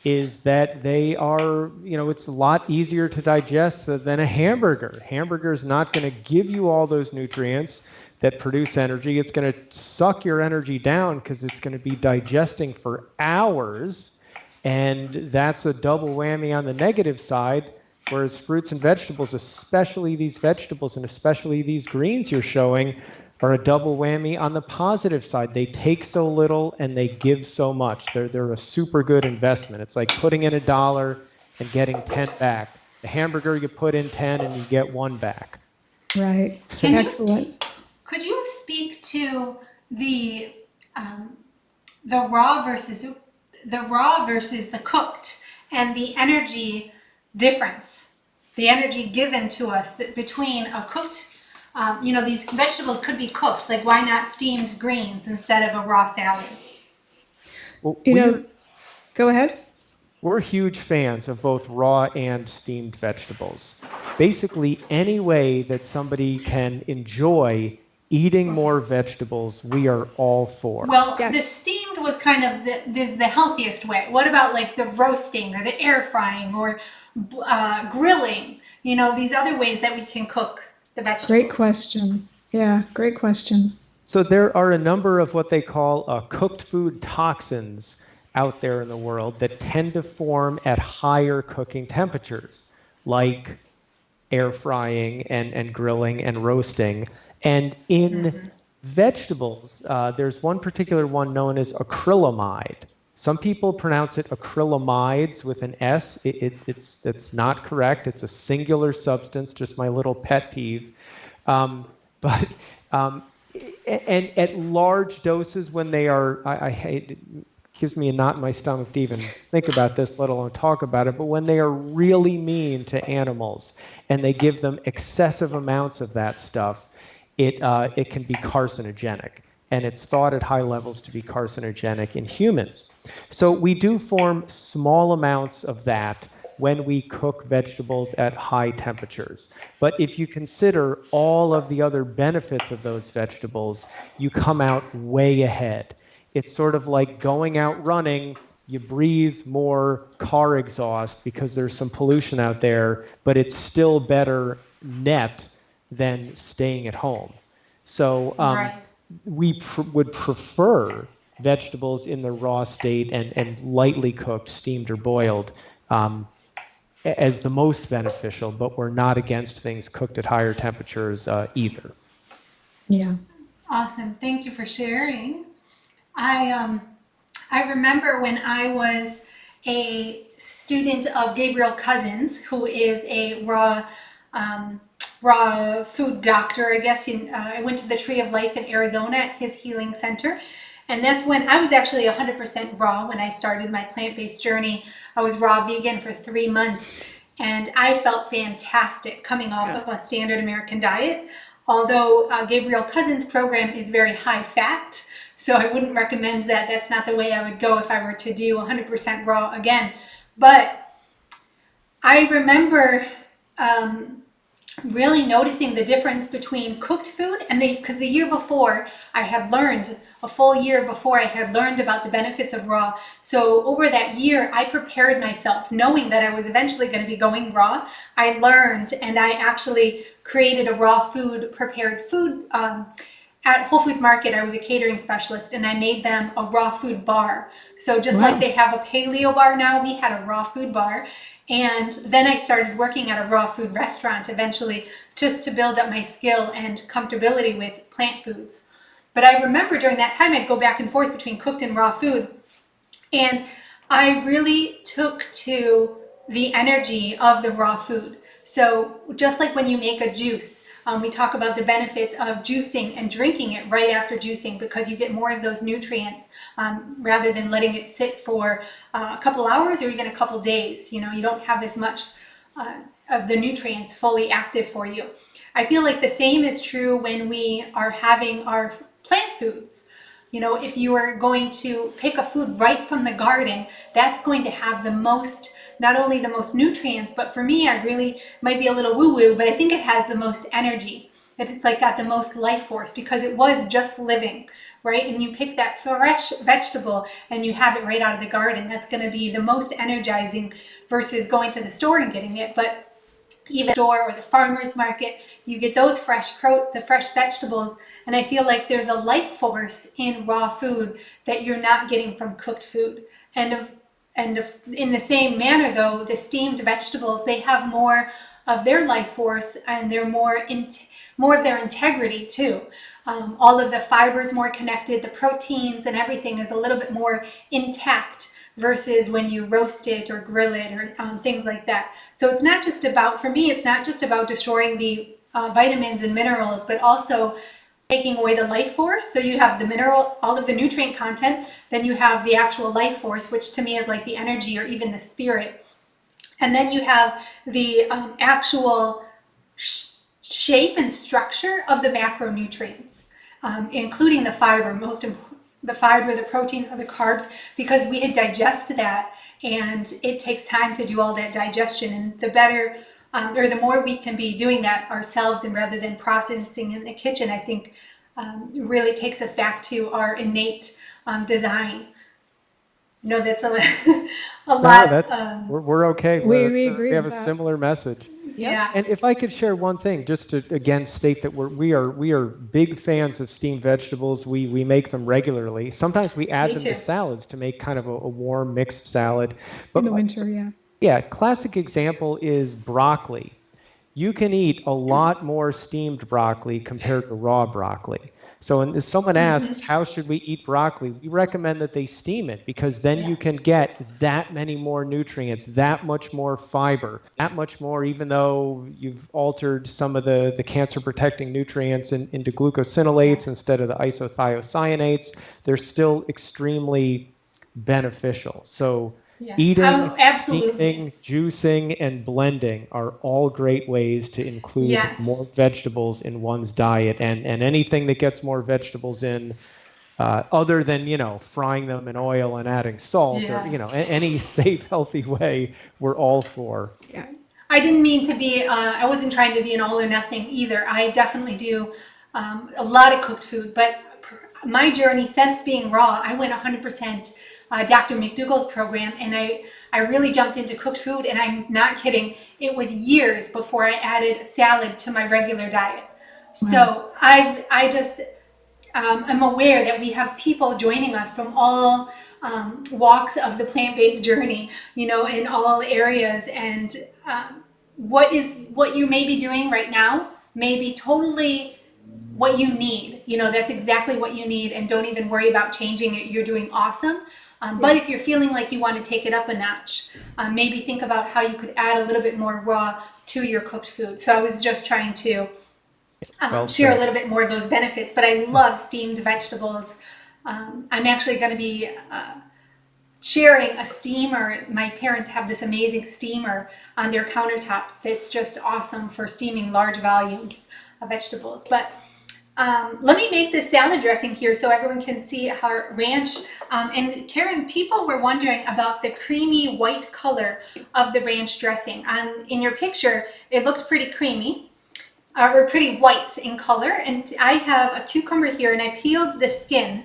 is that they are, it's a lot easier to digest than a hamburger. Hamburger is not going to give you all those nutrients that produce energy. It's going to suck your energy down because it's going to be digesting for hours. And that's a double whammy on the negative side, whereas fruits and vegetables, especially these vegetables and especially these greens you're showing, are a double whammy on the positive side. They take so little and they give so much. They're a super good investment. It's like putting in $1 and getting 10 back. The hamburger, you put in 10 and you get 1 back. Right. Excellent. Could you speak to the raw versus the cooked and the energy difference, the energy given to us between a cooked, these vegetables could be cooked, like why not steamed greens instead of a raw salad? Well, go ahead. We're huge fans of both raw and steamed vegetables. Basically, any way that somebody can enjoy eating more vegetables, we are all for. Well, yes. The steamed was kind of the healthiest way. What about like the roasting or the air frying or grilling? These other ways that we can cook the vegetables. Great question. Yeah, great question. So there are a number of what they call cooked food toxins out there in the world that tend to form at higher cooking temperatures, like air frying and grilling and roasting. And in vegetables, there's one particular one known as acrylamide. Some people pronounce it acrylamides with an S. It's not correct. It's a singular substance, just my little pet peeve. And at large doses, when they are, I hate, it gives me a knot in my stomach to even think about this, let alone talk about it, but when they are really mean to animals and they give them excessive amounts of that stuff, it can be carcinogenic, and it's thought at high levels to be carcinogenic in humans. So we do form small amounts of that when we cook vegetables at high temperatures. But if you consider all of the other benefits of those vegetables, you come out way ahead. It's sort of like going out running, you breathe more car exhaust because there's some pollution out there, but it's still better net than staying at home. So we would prefer vegetables in the raw state and lightly cooked, steamed or boiled as the most beneficial, but we're not against things cooked at higher temperatures either. Yeah. Awesome. Thank you for sharing. I remember when I was a student of Gabriel Cousins, who is a raw food doctor, I guess. I went to the Tree of Life in Arizona at his healing center. And that's when I was actually 100% raw when I started my plant-based journey. I was raw vegan for 3 months, and I felt fantastic coming off of a standard American diet. Although Gabriel Cousins' program is very high fat, so I wouldn't recommend that. That's not the way I would go if I were to do 100% raw again. But I remember really noticing the difference between cooked food and because the year before I had learned, a full year before I had learned about the benefits of raw. So over that year, I prepared myself knowing that I was eventually going to be going raw. I learned and I actually created a raw food, prepared food. At Whole Foods Market, I was a catering specialist and I made them a raw food bar. So just like they have a paleo bar now, we had a raw food bar. And then I started working at a raw food restaurant eventually just to build up my skill and comfortability with plant foods. But I remember during that time, I'd go back and forth between cooked and raw food. And I really took to the energy of the raw food. So just like when you make a juice, we talk about the benefits of juicing and drinking it right after juicing because you get more of those nutrients rather than letting it sit for a couple hours or even a couple days. You know, you don't have as much of the nutrients fully active for you. I feel like the same is true when we are having our plant foods. You know, if you are going to pick a food right from the garden, that's going to have the most, not only the most nutrients, but for me, I really might be a little woo-woo, but I think it has the most energy. It's like got the most life force because it was just living, right? And you pick that fresh vegetable and you have it right out of the garden. That's going to be the most energizing versus going to the store and getting it. But even the store or the farmer's market, you get those the fresh vegetables. And I feel like there's a life force in raw food that you're not getting from cooked food. And in the same manner, though, the steamed vegetables, they have more of their life force and they're more of their integrity too. All of the fibers more connected, the proteins and everything is a little bit more intact versus when you roast it or grill it or things like that. So it's not just about, for me, it's not just about destroying the vitamins and minerals, but also taking away the life force. So you have the mineral, all of the nutrient content, then you have the actual life force, which to me is like the energy or even the spirit. And then you have the actual shape and structure of the macronutrients, including the fiber, the fiber, the protein, or the carbs, because we had digest that and it takes time to do all that digestion. And the better or the more we can be doing that ourselves and rather than processing in the kitchen, I think really takes us back to our innate design. No, that's a lot. We're okay. We agree. We have a with that. similar message. Yeah. And if I could share one thing, just to again state that we are big fans of steamed vegetables. We make them regularly. Sometimes we add them to salads to make kind of a warm mixed salad. But in the winter, yeah. Yeah, classic example is broccoli. You can eat a lot more steamed broccoli compared to raw broccoli. So when someone asks, how should we eat broccoli? We recommend that they steam it because then you can get that many more nutrients, that much more fiber, that much more, even though you've altered some of the cancer-protecting nutrients into glucosinolates instead of the isothiocyanates, they're still extremely beneficial. So eating, steaming, juicing, and blending are all great ways to include more vegetables in one's diet, and anything that gets more vegetables in, other than frying them in oil and adding salt, or any safe, healthy way, we're all for. Yeah, I didn't mean to be. I wasn't trying to be an all or nothing either. I definitely do a lot of cooked food, but my journey since being raw, I went 100%. Dr. McDougall's program, and I really jumped into cooked food, and I'm not kidding. It was years before I added salad to my regular diet. So I'm aware that we have people joining us from all walks of the plant-based journey, in all areas, and what you may be doing right now may be totally what you need. That's exactly what you need, and don't even worry about changing it. You're doing awesome. But if you're feeling like you want to take it up a notch, maybe think about how you could add a little bit more raw to your cooked food. So I was just trying to share a little bit more of those benefits, but I love steamed vegetables. I'm actually going to be sharing a steamer. My parents have this amazing steamer on their countertop that's just awesome for steaming large volumes of vegetables. But let me make this salad dressing here so everyone can see our ranch. And Karin, people were wondering about the creamy white color of the ranch dressing. In your picture, it looks pretty creamy. are pretty white in color. And I have a cucumber here, and I peeled the skin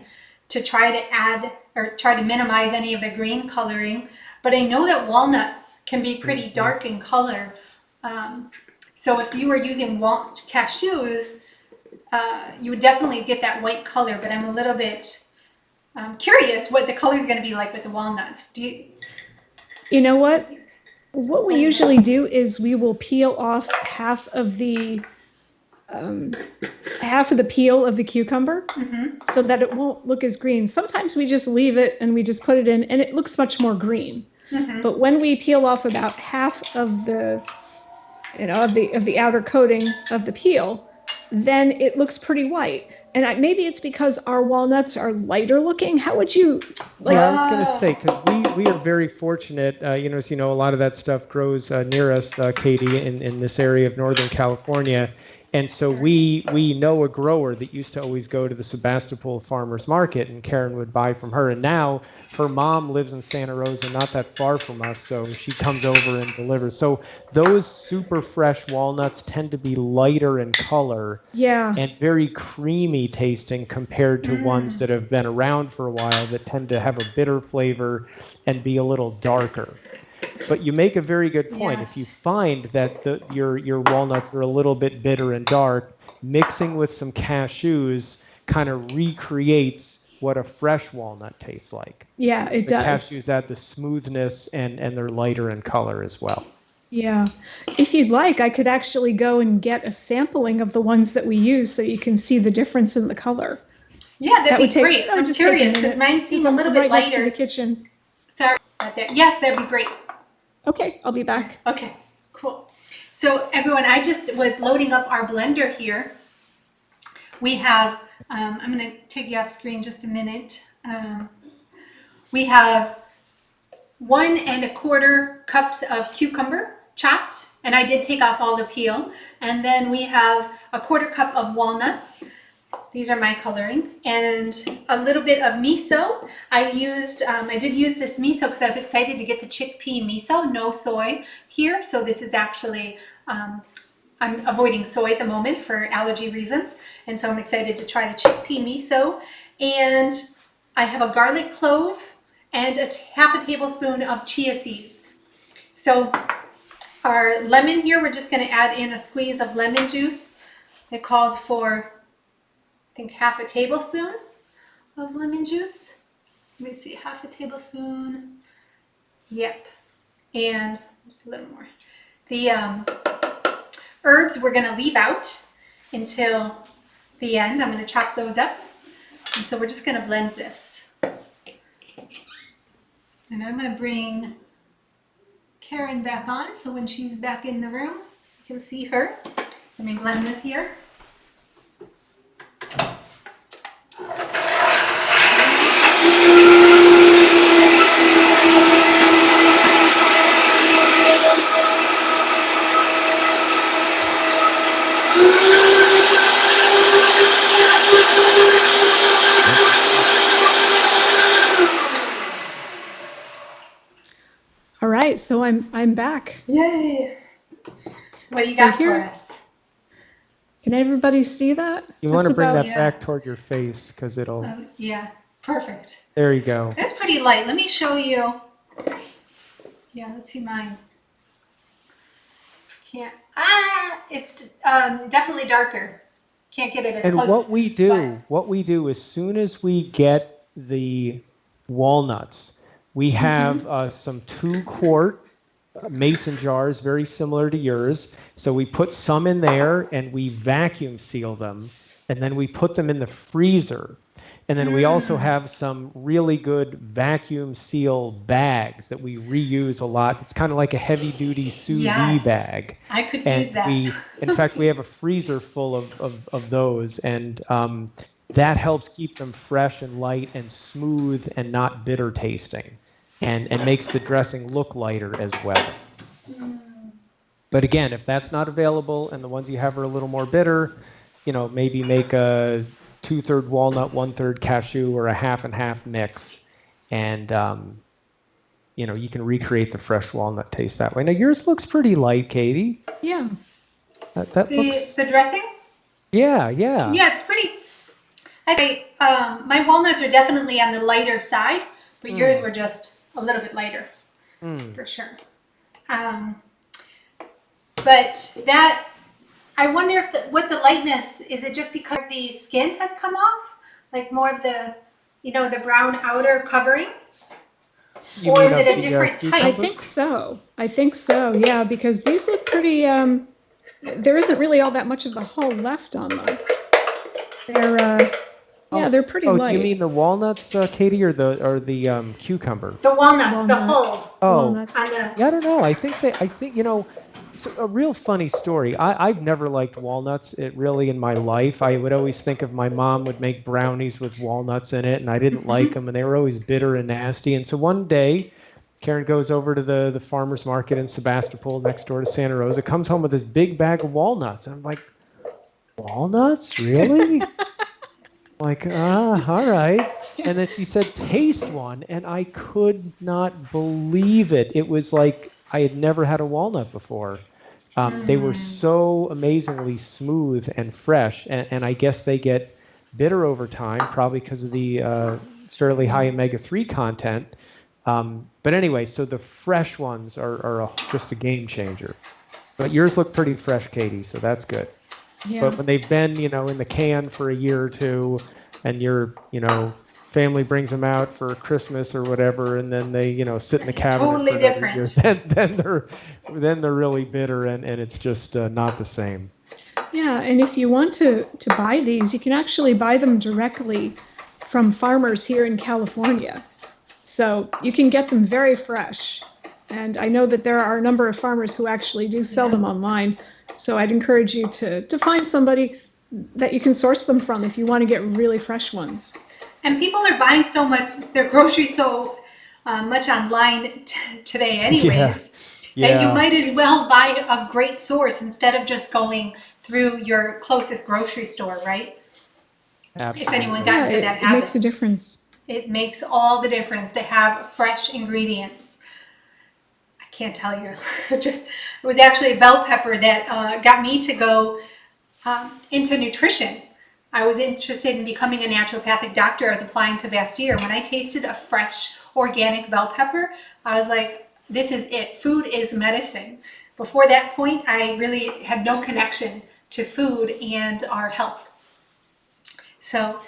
to try to add or try to minimize any of the green coloring. But I know that walnuts can be pretty dark in color. So if you were using cashews, you would definitely get that white color. But I'm a little bit curious what the color is going to be like with the walnuts. You know what? What we usually do is we will peel off half of the peel of the cucumber so that it won't look as green. Sometimes we just leave it and we just put it in and it looks much more green. But when we peel off about half of the, of the outer coating of the peel, then it looks pretty white. And maybe it's because our walnuts are lighter looking. How would you like? Yeah, I was going to say, because we are very fortunate, as you know, a lot of that stuff grows near us, Katie, in this area of Northern California. And so we know a grower that used to always go to the Sebastopol Farmers Market, and Karin would buy from her. And now her mom lives in Santa Rosa, not that far from us, so she comes over and delivers. So those super fresh walnuts tend to be lighter in color, and very creamy tasting compared to ones that have been around for a while that tend to have a bitter flavor and be a little darker. But you make a very good point. Yes. If you find that your walnuts are a little bit bitter and dark, mixing with some cashews kind of recreates what a fresh walnut tastes like. Yeah, it does. The cashews add the smoothness and they're lighter in color as well. Yeah. If you'd like, I could actually go and get a sampling of the ones that we use so you can see the difference in the color. Yeah, that'd be great. I'm curious because mine seem a little bit lighter. Next to the kitchen. Sorry about that. Yes, that'd be great. Okay, I'll be back. Okay, cool. So everyone, I just was loading up our blender here. We have, I'm going to take you off screen just a minute. We have 1 1/4 cups of cucumber chopped, and I did take off all the peel. And then we have 1/4 cup of walnuts. These are my coloring, and a little bit of miso. I did use this miso because I was excited to get the chickpea miso, no soy here. So this is actually, I'm avoiding soy at the moment for allergy reasons. And so I'm excited to try the chickpea miso. And I have a garlic clove and half a tablespoon of chia seeds. So our lemon here, we're just going to add in a squeeze of lemon juice. It called for, I think, half a tablespoon of lemon juice. Let me see, half a tablespoon. Yep. And just a little more. The herbs we're going to leave out until the end. I'm going to chop those up. And so we're just going to blend this. And I'm going to bring Karin back on so when she's back in the room, you can see her. Let me blend this here. All right, so I'm back. Yay! What do you got for us? Can everybody see that? You want to bring that back toward your face because it'll... yeah, perfect. There you go. That's pretty light. Let me show you. Yeah, let's see mine. Can't... it's definitely darker. Can't get it as close. And what we do as soon as we get the walnuts, we have some 2-quart mason jars, very similar to yours. So we put some in there and we vacuum seal them, and then we put them in the freezer. And then we also have some really good vacuum seal bags that we reuse a lot. It's kind of like a heavy duty sous vide bag. I could use that. In fact, we have a freezer full of those, and that helps keep them fresh and light and smooth and not bitter tasting, and makes the dressing look lighter as well. But again, if that's not available and the ones you have are a little more bitter, maybe make a 2/3 walnut, 1/3 cashew, or a half and half mix, and you can recreate the fresh walnut taste that way. Now yours looks pretty light, Katie. Yeah. That looks, The dressing? yeah, yeah. Yeah, it's pretty. My walnuts are definitely on the lighter side, but yours were just a little bit lighter, for sure. But that, I wonder if what the lightness is. It just because the skin has come off, like more of the, the brown outer covering, You or mean is of it a the different type? I cucumber? think so. I think so. Yeah, because these look pretty. There isn't really all that much of the hull left on them. They're they're pretty Oh, light. do you mean the walnuts, Katie, or the cucumber? The walnuts, the Walnuts. hull Oh, Walnuts. on the. yeah, I don't know. I think, so a real funny story. I've never liked walnuts really in my life. I would always think of my mom would make brownies with walnuts in it, and I didn't like them, and they were always bitter and nasty. And so one day, Karin goes over to the farmer's market in Sebastopol next door to Santa Rosa, comes home with this big bag of walnuts. And I'm like, walnuts? Really? Like, all right. And then she said, taste one. And I could not believe it. It was like I had never had a walnut before. They were so amazingly smooth and fresh. And I guess they get bitter over time, probably because of the fairly high omega-3 content. But anyway, so the fresh ones are just a game changer. But yours look pretty fresh, Katie, so that's good. Yeah. But when they've been, in the can for a year or two, and your, family brings them out for Christmas or whatever, and then they, sit in the cabinet Totally for another different. year, then they're really bitter, and it's just not the same. Yeah, and if you want to buy these, you can actually buy them directly from farmers here in California. So you can get them very fresh. And I know that there are a number of farmers who actually do sell them online. So I'd encourage you to find somebody that you can source them from if you want to get really fresh ones. And people are buying so much, their groceries so much online today anyways, that you might as well buy a great source instead of just going through your closest grocery store, right? Absolutely. If anyone got into that it habit. makes a difference. It makes all the difference to have fresh ingredients. I can't tell you. It was actually a bell pepper that got me to go into nutrition. I was interested in becoming a naturopathic doctor. I was applying to Bastyr. When I tasted a fresh organic bell pepper, I was like, this is it. Food is medicine. Before that point, I really had no connection to food and our health. So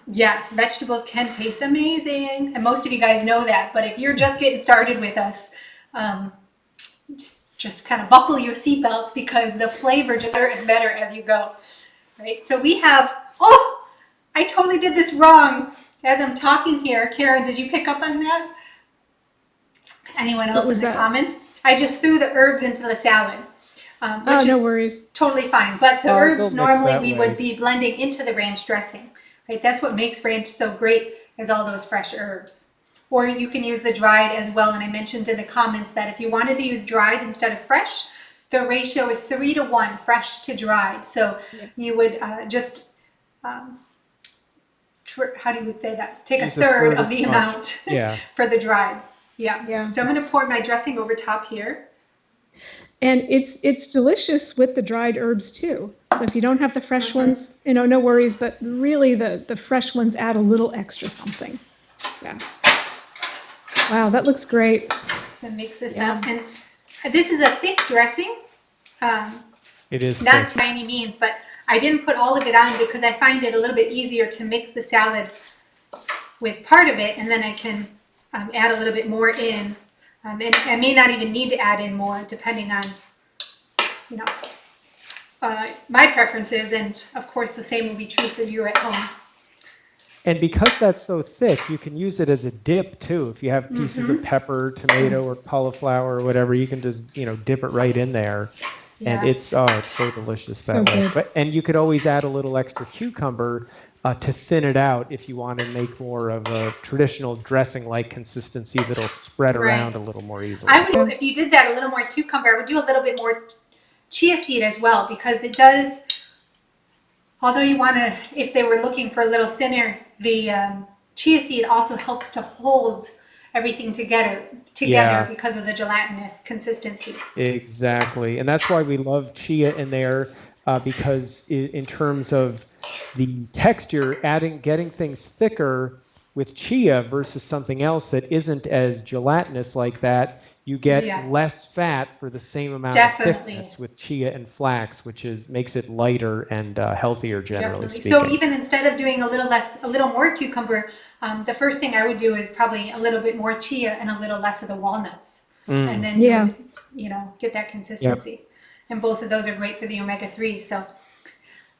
yes, vegetables can taste amazing, and most of you guys know that. But if you're just getting started with us, just kind of buckle your seatbelts, because the flavor just better and better as you go. Right? So we have. Oh, I totally did this wrong as I'm talking here. Karin, did you pick up on that? Anyone else in the comments? I just threw the herbs into the salad. Which no is worries. totally fine. But the herbs they'll mix normally that we way. would be blending into the ranch dressing. Right? That's what makes ranch so great, is all those fresh herbs. Or you can use the dried as well. And I mentioned in the comments that if you wanted to use dried instead of fresh, the ratio is 3-to-1, fresh to dried. So you would just, how do you say that? Take Use a third of the much. amount Yeah. for the dried. Yeah. Yeah. So I'm going to pour my dressing over top here. And it's delicious with the dried herbs too. So if you don't have the fresh ones, no worries. But really, the fresh ones add a little extra something. Yeah. Wow, that looks great. Just going to mix this up. And this is a thick dressing. It is Not thick. by any means, but I didn't put all of it on because I find it a little bit easier to mix the salad with part of it, and then I can add a little bit more in. And I may not even need to add in more, depending on, my preferences, and of course the same will be true for you at home. And because that's so thick, you can use it as a dip too. If you have pieces of pepper, tomato, or cauliflower or whatever, you can just, dip it right in there. And it's so delicious that way. Good. And you could always add a little extra cucumber to thin it out if you want to make more of a traditional dressing-like consistency that'll spread around a little more easily. If you did that, a little more cucumber, I would do a little bit more chia seed as well, because it does, although you want to, if they were looking for a little thinner, the chia seed also helps to hold everything together Yeah. because of the gelatinous consistency. Exactly. And that's why we love chia in there, because in terms of the texture, getting things thicker with chia versus something else that isn't as gelatinous like that, you get Yeah, less fat for the same amount of definitely. thickness with chia and flax, which makes it lighter and healthier, generally Definitely. So speaking. even instead of doing a little more cucumber, the first thing I would do is probably a little bit more chia and a little less of the walnuts, and Mm. then you Yeah. would, get that Yep. consistency. And both of those are great for the omega-3s. So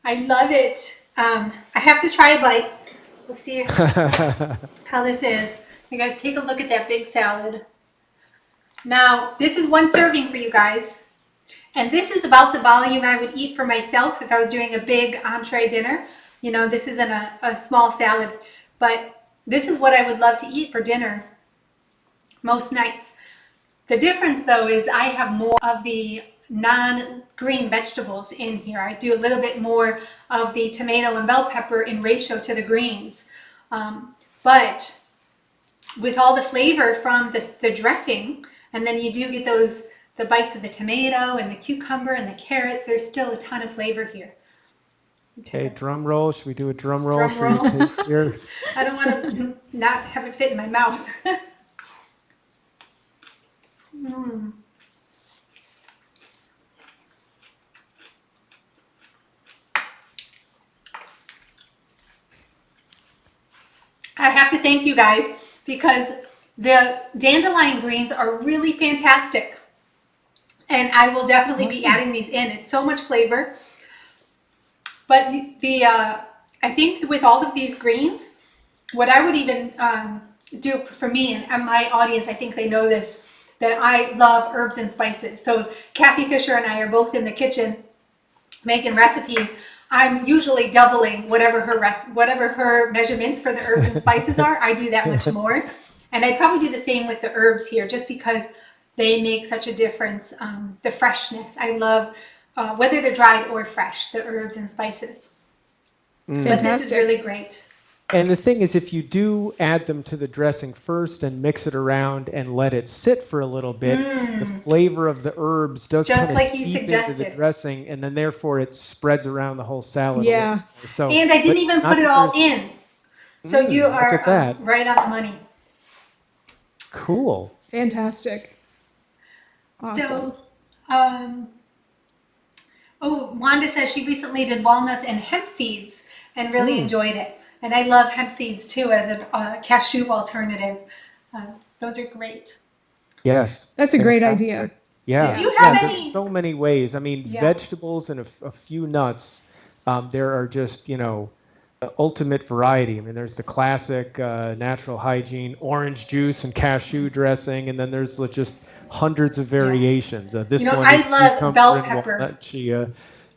I love it. I have to try a bite. We'll see how this is. You guys take a look at that big salad. Now, this is one serving for you guys. And this is about the volume I would eat for myself if I was doing a big entree dinner. This isn't a small salad, but this is what I would love to eat for dinner most nights. The difference though is I have more of the non-green vegetables in here. I do a little bit more of the tomato and bell pepper in ratio to the greens. But with all the flavor from the dressing, and then you do get the bites of the tomato and the cucumber and the carrots, there's still a ton of flavor here. Okay, drum roll. Should we do a drum roll Drum for your roll. taste here? I don't want to not have it fit in my mouth. I have to thank you guys because the dandelion greens are really fantastic. And I will definitely be adding these in. It's so much flavor. But I think with all of these greens, what I would even do for me and my audience, I think they know this, that I love herbs and spices. So Kathy Fisher and I are both in the kitchen making recipes. I'm usually doubling whatever her measurements for the herbs and spices are. I do that much more. And I probably do the same with the herbs here just because they make such a difference. The freshness. I love whether they're dried or fresh, the herbs and spices. But this is really great. And the thing is, if you do add them to the dressing first and mix it around and let it sit for a little bit, the flavor of the herbs does Just kind of like you seep into the suggested. dressing, and then therefore it spreads around the whole salad. Yeah. So, And I didn't even put it all in. So you are look at that. right on the money. Cool. Fantastic. Awesome. So, Wanda says she recently did walnuts and hemp seeds and really enjoyed it. And I love hemp seeds too as a cashew alternative. Those are great. Yes. That's a great idea. Yeah. Did you have there's any? so many ways. I mean, Yeah. vegetables and a few nuts. There are just, the ultimate variety. I mean, there's the classic natural hygiene orange juice and cashew dressing, and then there's just hundreds of variations. This one I is love cucumber bell and pepper. walnut chia.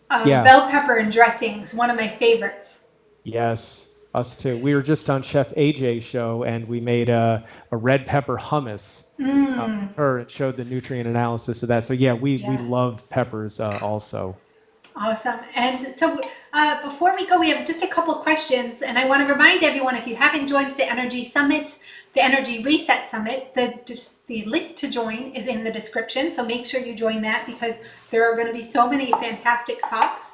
Bell pepper and dressing is one of my favorites. Yes, us too. We were just on Chef AJ's show, and we made a red pepper hummus. Her and showed the nutrient analysis of that. So we love peppers also. Awesome. And so before we go, we have just a couple questions. And I want to remind everyone, if you haven't joined the Energy Summit, the Energy Reset Summit, the link to join is in the description. So make sure you join that because there are going to be so many fantastic talks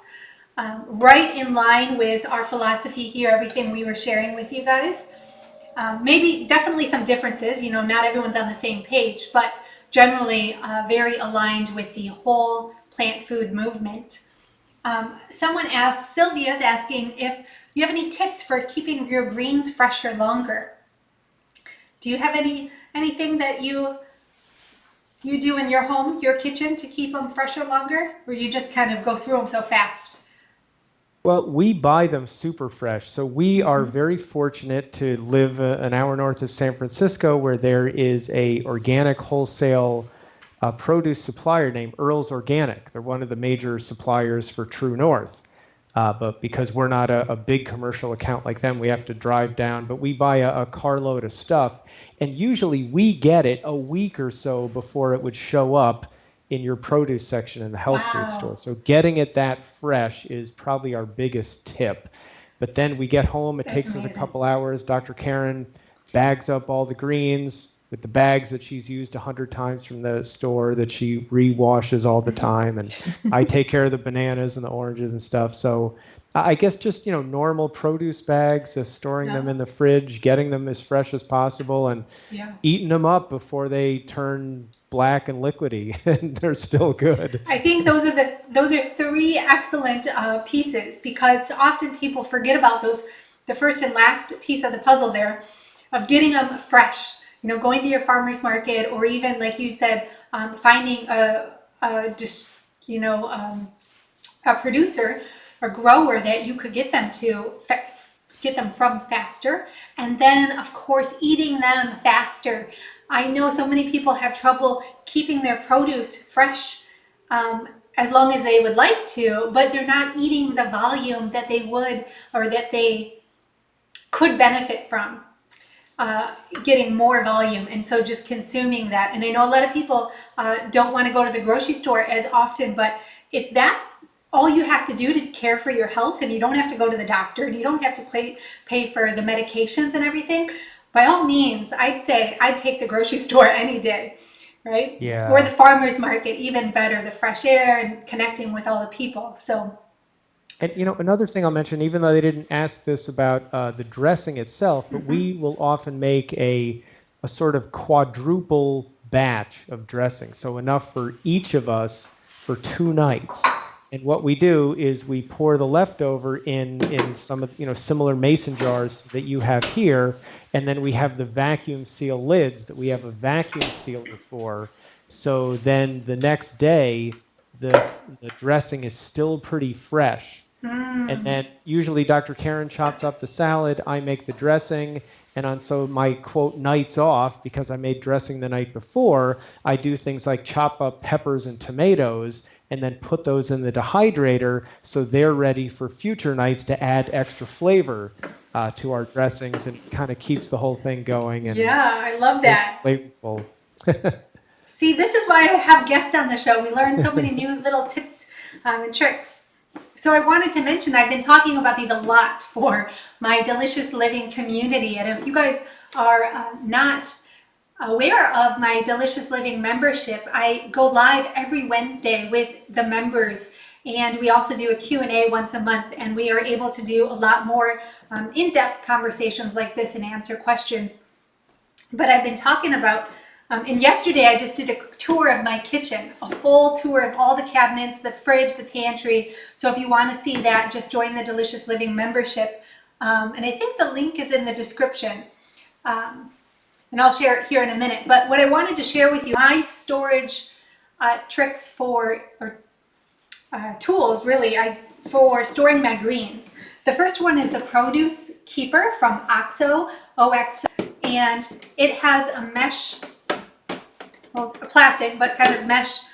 right in line with our philosophy here, everything we were sharing with you guys. Definitely some differences. Not everyone's on the same page, but generally very aligned with the whole plant food movement. Sylvia's asking if you have any tips for keeping your greens fresher longer. Do you have anything that you do in your home, your kitchen, to keep them fresher longer? Or you just kind of go through them so fast? Well, we buy them super fresh. So we are very fortunate to live an hour north of San Francisco where there is a organic wholesale produce supplier named Earl's Organic. They're one of the major suppliers for TrueNorth. But because we're not a big commercial account like them, we have to drive down. But we buy a carload of stuff. And usually we get it a week or so before it would show up in your produce section in the health food store. So getting it that fresh is probably our biggest tip. But then we get home, it takes us a couple hours. Dr. Karin bags up all the greens, with the bags that she's used 100 times from the store that she re-washes all the time. And I take care of the bananas and the oranges and stuff. So I guess just, normal produce bags, storing them in the fridge, getting them as fresh as possible, and eating them up before they turn black and liquidy, and they're still good. I think those are three excellent pieces, because often people forget about those, the first and last piece of the puzzle there, of getting them fresh. Going to your farmer's market, or even like you said, finding a producer or grower that you could get them from faster, and then of course eating them faster. I know so many people have trouble keeping their produce fresh as long as they would like to, but they're not eating the volume that they would, or that they could benefit from. Getting more volume, and so just consuming that. And I know a lot of people don't want to go to the grocery store as often, but if that's all you have to do to care for your health, and you don't have to go to the doctor, and you don't have to pay for the medications and everything, by all means, I'd say I'd take the grocery store any day, right? Yeah. Or the farmer's market, even better, the fresh air and connecting with all the people. So. And another thing I'll mention, even though they didn't ask this about the dressing itself, but we will often make a sort of quadruple batch of dressing, so enough for each of us for 2 nights. And what we do is we pour the leftover in some of similar mason jars that you have here, and then we have the vacuum seal lids that we have a vacuum sealer for. So then the next day, the dressing is still pretty fresh. And then usually Dr. Karin chops up the salad, I make the dressing, and on so my quote nights off, because I made dressing the night before, I do things like chop up peppers and tomatoes and then put those in the dehydrator so they're ready for future nights to add extra flavor to our dressings, and kind of keeps the whole thing going. And yeah, I love that. Flavorful. See, this is why I have guests on the show. We learn so many new little tips and tricks. So I wanted to mention, I've been talking about these a lot for my Delicious Living community. And if you guys are not aware of my Delicious Living membership, I go live every Wednesday with the members. And we also do a Q&A once a month. And we are able to do a lot more in-depth conversations like this and answer questions. But I've been talking about, and yesterday I just did a tour of my kitchen, a full tour of all the cabinets, the fridge, the pantry. So if you want to see that, just join the Delicious Living membership. And I think the link is in the description. And I'll share it here in a minute. But what I wanted to share with you, my storage tricks or tools really, for storing my greens. The first one is the Produce Keeper from OXO, OXO. And it has a mesh, well, plastic, but kind of mesh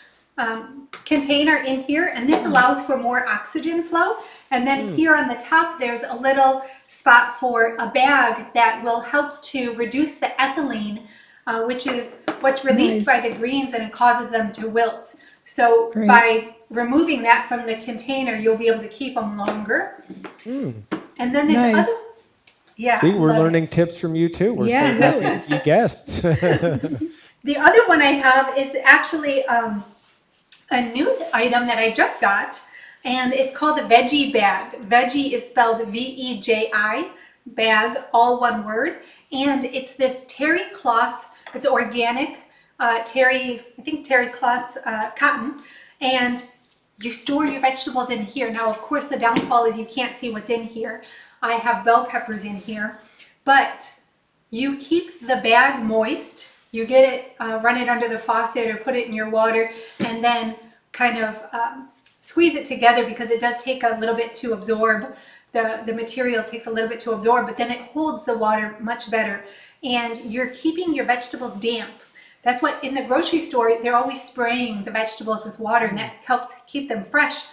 container in here. And this allows for more oxygen flow. And then here on the top, there's a little spot for a bag that will help to reduce the ethylene, which is what's released by the greens, and it causes them to wilt. So by removing that from the container, you'll be able to keep them longer. And then this other... Yeah, see, we're learning tips from you too. We're so happy to be guests. The other one I have is actually a new item that I just got, and it's called a veggie bag. Veggie is spelled V-E-J-I, bag, all one word. And it's this terry cloth, it's organic, terry cloth cotton, and you store your vegetables in here. Now, of course, the downfall is you can't see what's in here. I have bell peppers in here, but you keep the bag moist. You get it, run it under the faucet or put it in your water, and then kind of squeeze it together, because it does take a little bit to absorb. The material takes a little bit to absorb, but then it holds the water much better. And you're keeping your vegetables damp. That's what in the grocery store, they're always spraying the vegetables with water, and that helps keep them fresh.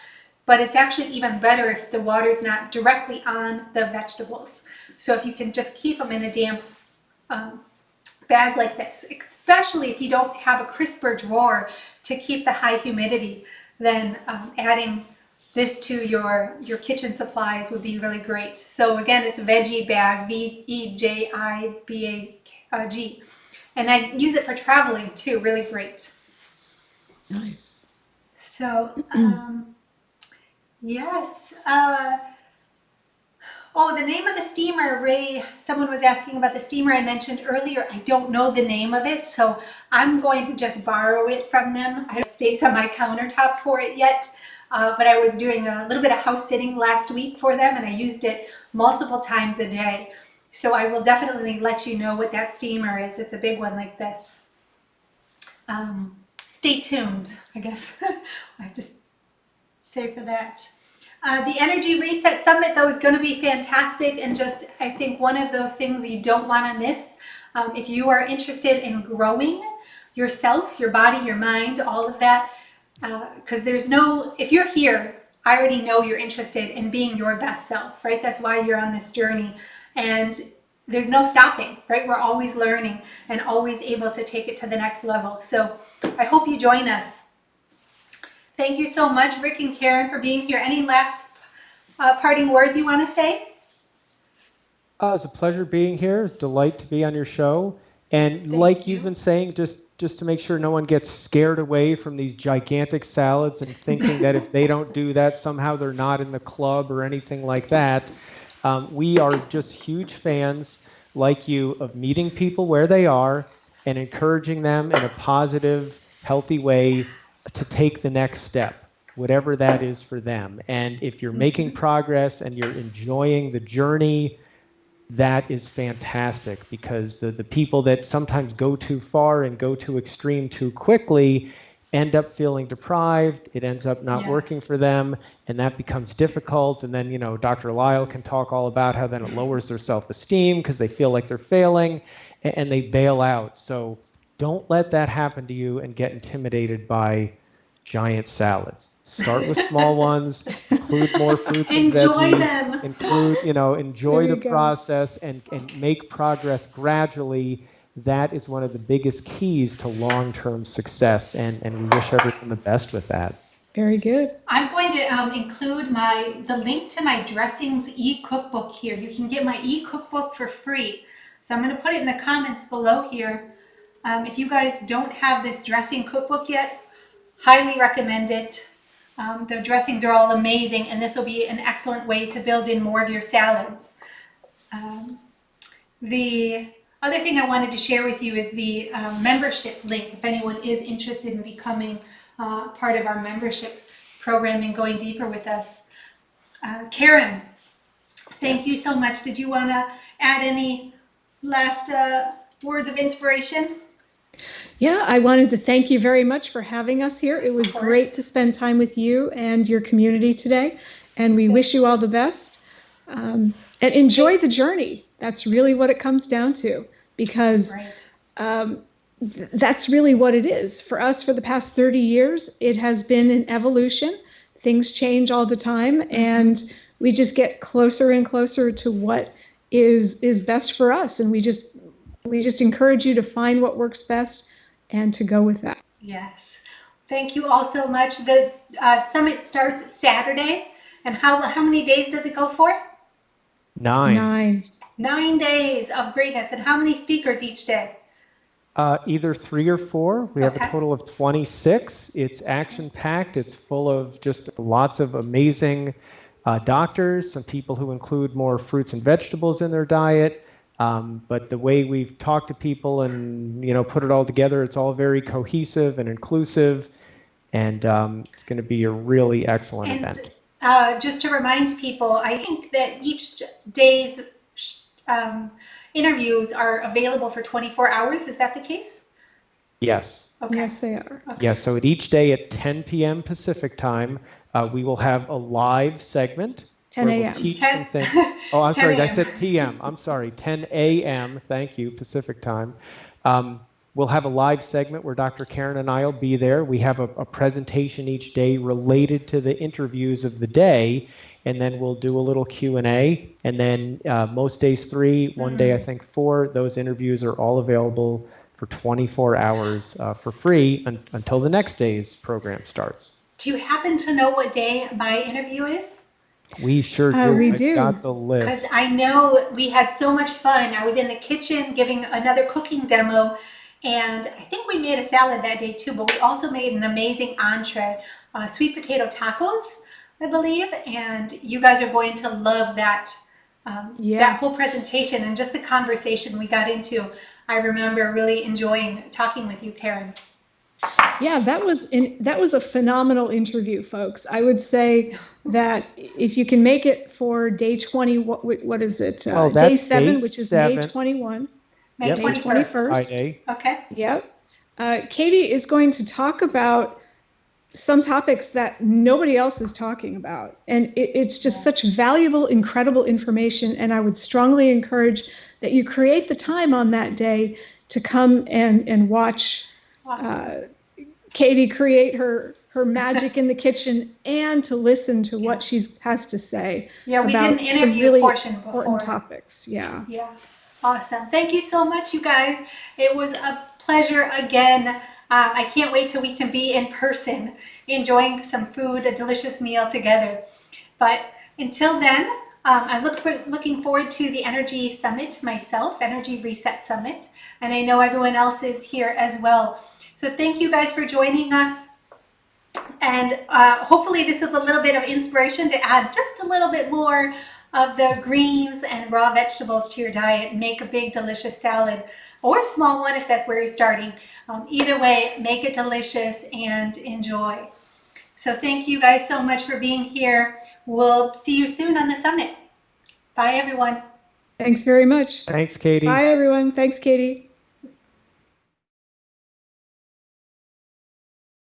But it's actually even better if the water's not directly on the vegetables. So if you can just keep them in a damp bag like this, especially if you don't have a crisper drawer to keep the high humidity, then adding this to your kitchen supplies would be really great. So again, it's a veggie bag, V-E-J-I-B-A-G. And I use it for traveling too, really great. Nice. So, yes. Oh, the name of the steamer, Ray, someone was asking about the steamer I mentioned earlier. I don't know the name of it, so I'm going to just borrow it from them. I don't have space on my countertop for it yet, but I was doing a little bit of house sitting last week for them, and I used it multiple times a day. So I will definitely let you know what that steamer is. It's a big one like this. Stay tuned, I guess. I have to say for that. The Energy Reset Summit, though, is going to be fantastic, and just, I think, one of those things you don't want to miss. If you are interested in growing yourself, your body, your mind, all of that, because there's no, if you're here, I already know you're interested in being your best self, right? That's why you're on this journey, and there's no stopping, right? We're always learning and always able to take it to the next level. So I hope you join us. Thank you so much, Rick and Karen, for being here. Any last parting words you want to say? It's a pleasure being here. It's a delight to be on your show. And like you've been saying, just to make sure no one gets scared away from these gigantic salads and thinking that if they don't do that, somehow they're not in the club or anything like that. We are just huge fans, like you, of meeting people where they are and encouraging them in a positive, healthy way to take the next step, whatever that is for them. And if you're making progress and you're enjoying the journey, that is fantastic, because the people that sometimes go too far and go too extreme too quickly end up feeling deprived. It ends up not working for them, and that becomes difficult. And then, Dr. Lyle can talk all about how then it lowers their self-esteem because they feel like they're failing and they bail out. So don't let that happen to you and get intimidated by giant salads. Start with small ones, include more fruits and veggies, enjoy the process and make progress gradually. That is one of the biggest keys to long-term success, and we wish everyone the best with that. Very good. I'm going to include the link to my dressings e-cookbook here. You can get my e-cookbook for free. So I'm going to put it in the comments below here. If you guys don't have this dressing cookbook yet, highly recommend it. The dressings are all amazing, and this will be an excellent way to build in more of your salads. The other thing I wanted to share with you is the membership link, if anyone is interested in becoming part of our membership program and going deeper with us. Karen, thank you so much. Did you want to add any last words of inspiration? Yeah, I wanted to thank you very much for having us here. It was great to spend time with you and your community today, and we wish you all the best. And enjoy the journey. That's really what it comes down to, because that's really what it is. For us, for the past 30 years, it has been an evolution. Things change all the time, and we just get closer and closer to what is best for us. And we just encourage you to find what works best and to go with that. Yes. Thank you all so much. The summit starts Saturday. And how many days does it go for? 9. 9 days of greatness. And how many speakers each day? Either 3 or 4. We have a total of 26. It's action-packed. It's full of just lots of amazing doctors, some people who include more fruits and vegetables in their diet. But the way we've talked to people and put it all together, it's all very cohesive and inclusive, and it's going to be a really excellent event. Just to remind people, I think that each day's interviews are available for 24 hours. Is that the case? Yes. Okay. Yes, they are. Okay. Yeah, so at each day at 10 p.m. Pacific time, we will have a live segment 10 a.m. We'll teach some things. Oh, I'm sorry, I said p.m. I'm sorry, 10 a.m. Thank you, Pacific time. We'll have a live segment where Dr. Karin and I will be there. We have a presentation each day related to the interviews of the day, and then we'll do a little Q&A. And then most days 3, one day I think 4. Those interviews are all available for 24 hours for free until the next day's program starts. Do you happen to know what day my interview is? We sure do. We do. Got the list. Because I know we had so much fun. I was in the kitchen giving another cooking demo, And I think we made a salad that day too, but we also made an amazing entree, sweet potato tacos, I believe. And you guys are going to love that, that whole presentation and just the conversation we got into. I remember really enjoying talking with you, Karin. Yeah, that was a phenomenal interview, folks. I would say that if you can make it for day 20, what is it? Day 7, which is May 21. May 21st. Friday. Okay. Yep. Katie is going to talk about some topics that nobody else is talking about. And it's just such valuable, incredible information. And I would strongly encourage that you create the time on that day to come and watch Katie create her magic in the kitchen and to listen to what she has to say. Yeah, we about did an interview really portion important before. topics. Yeah. Yeah. Awesome. Thank you so much, you guys. It was a pleasure again. I can't wait till we can be in person, enjoying some food, a delicious meal together. But until then, I'm looking forward to the Energy Summit myself, Energy Reset Summit. And I know everyone else is here as well. So thank you guys for joining us. And hopefully this is a little bit of inspiration to add just a little bit more of the greens and raw vegetables to your diet. Make a big delicious salad or a small one if that's where you're starting. Either way, make it delicious and enjoy. So thank you guys so much for being here. We'll see you soon on the summit. Bye everyone. Thanks very much. Thanks, Katie. Bye everyone. Thanks, Katie.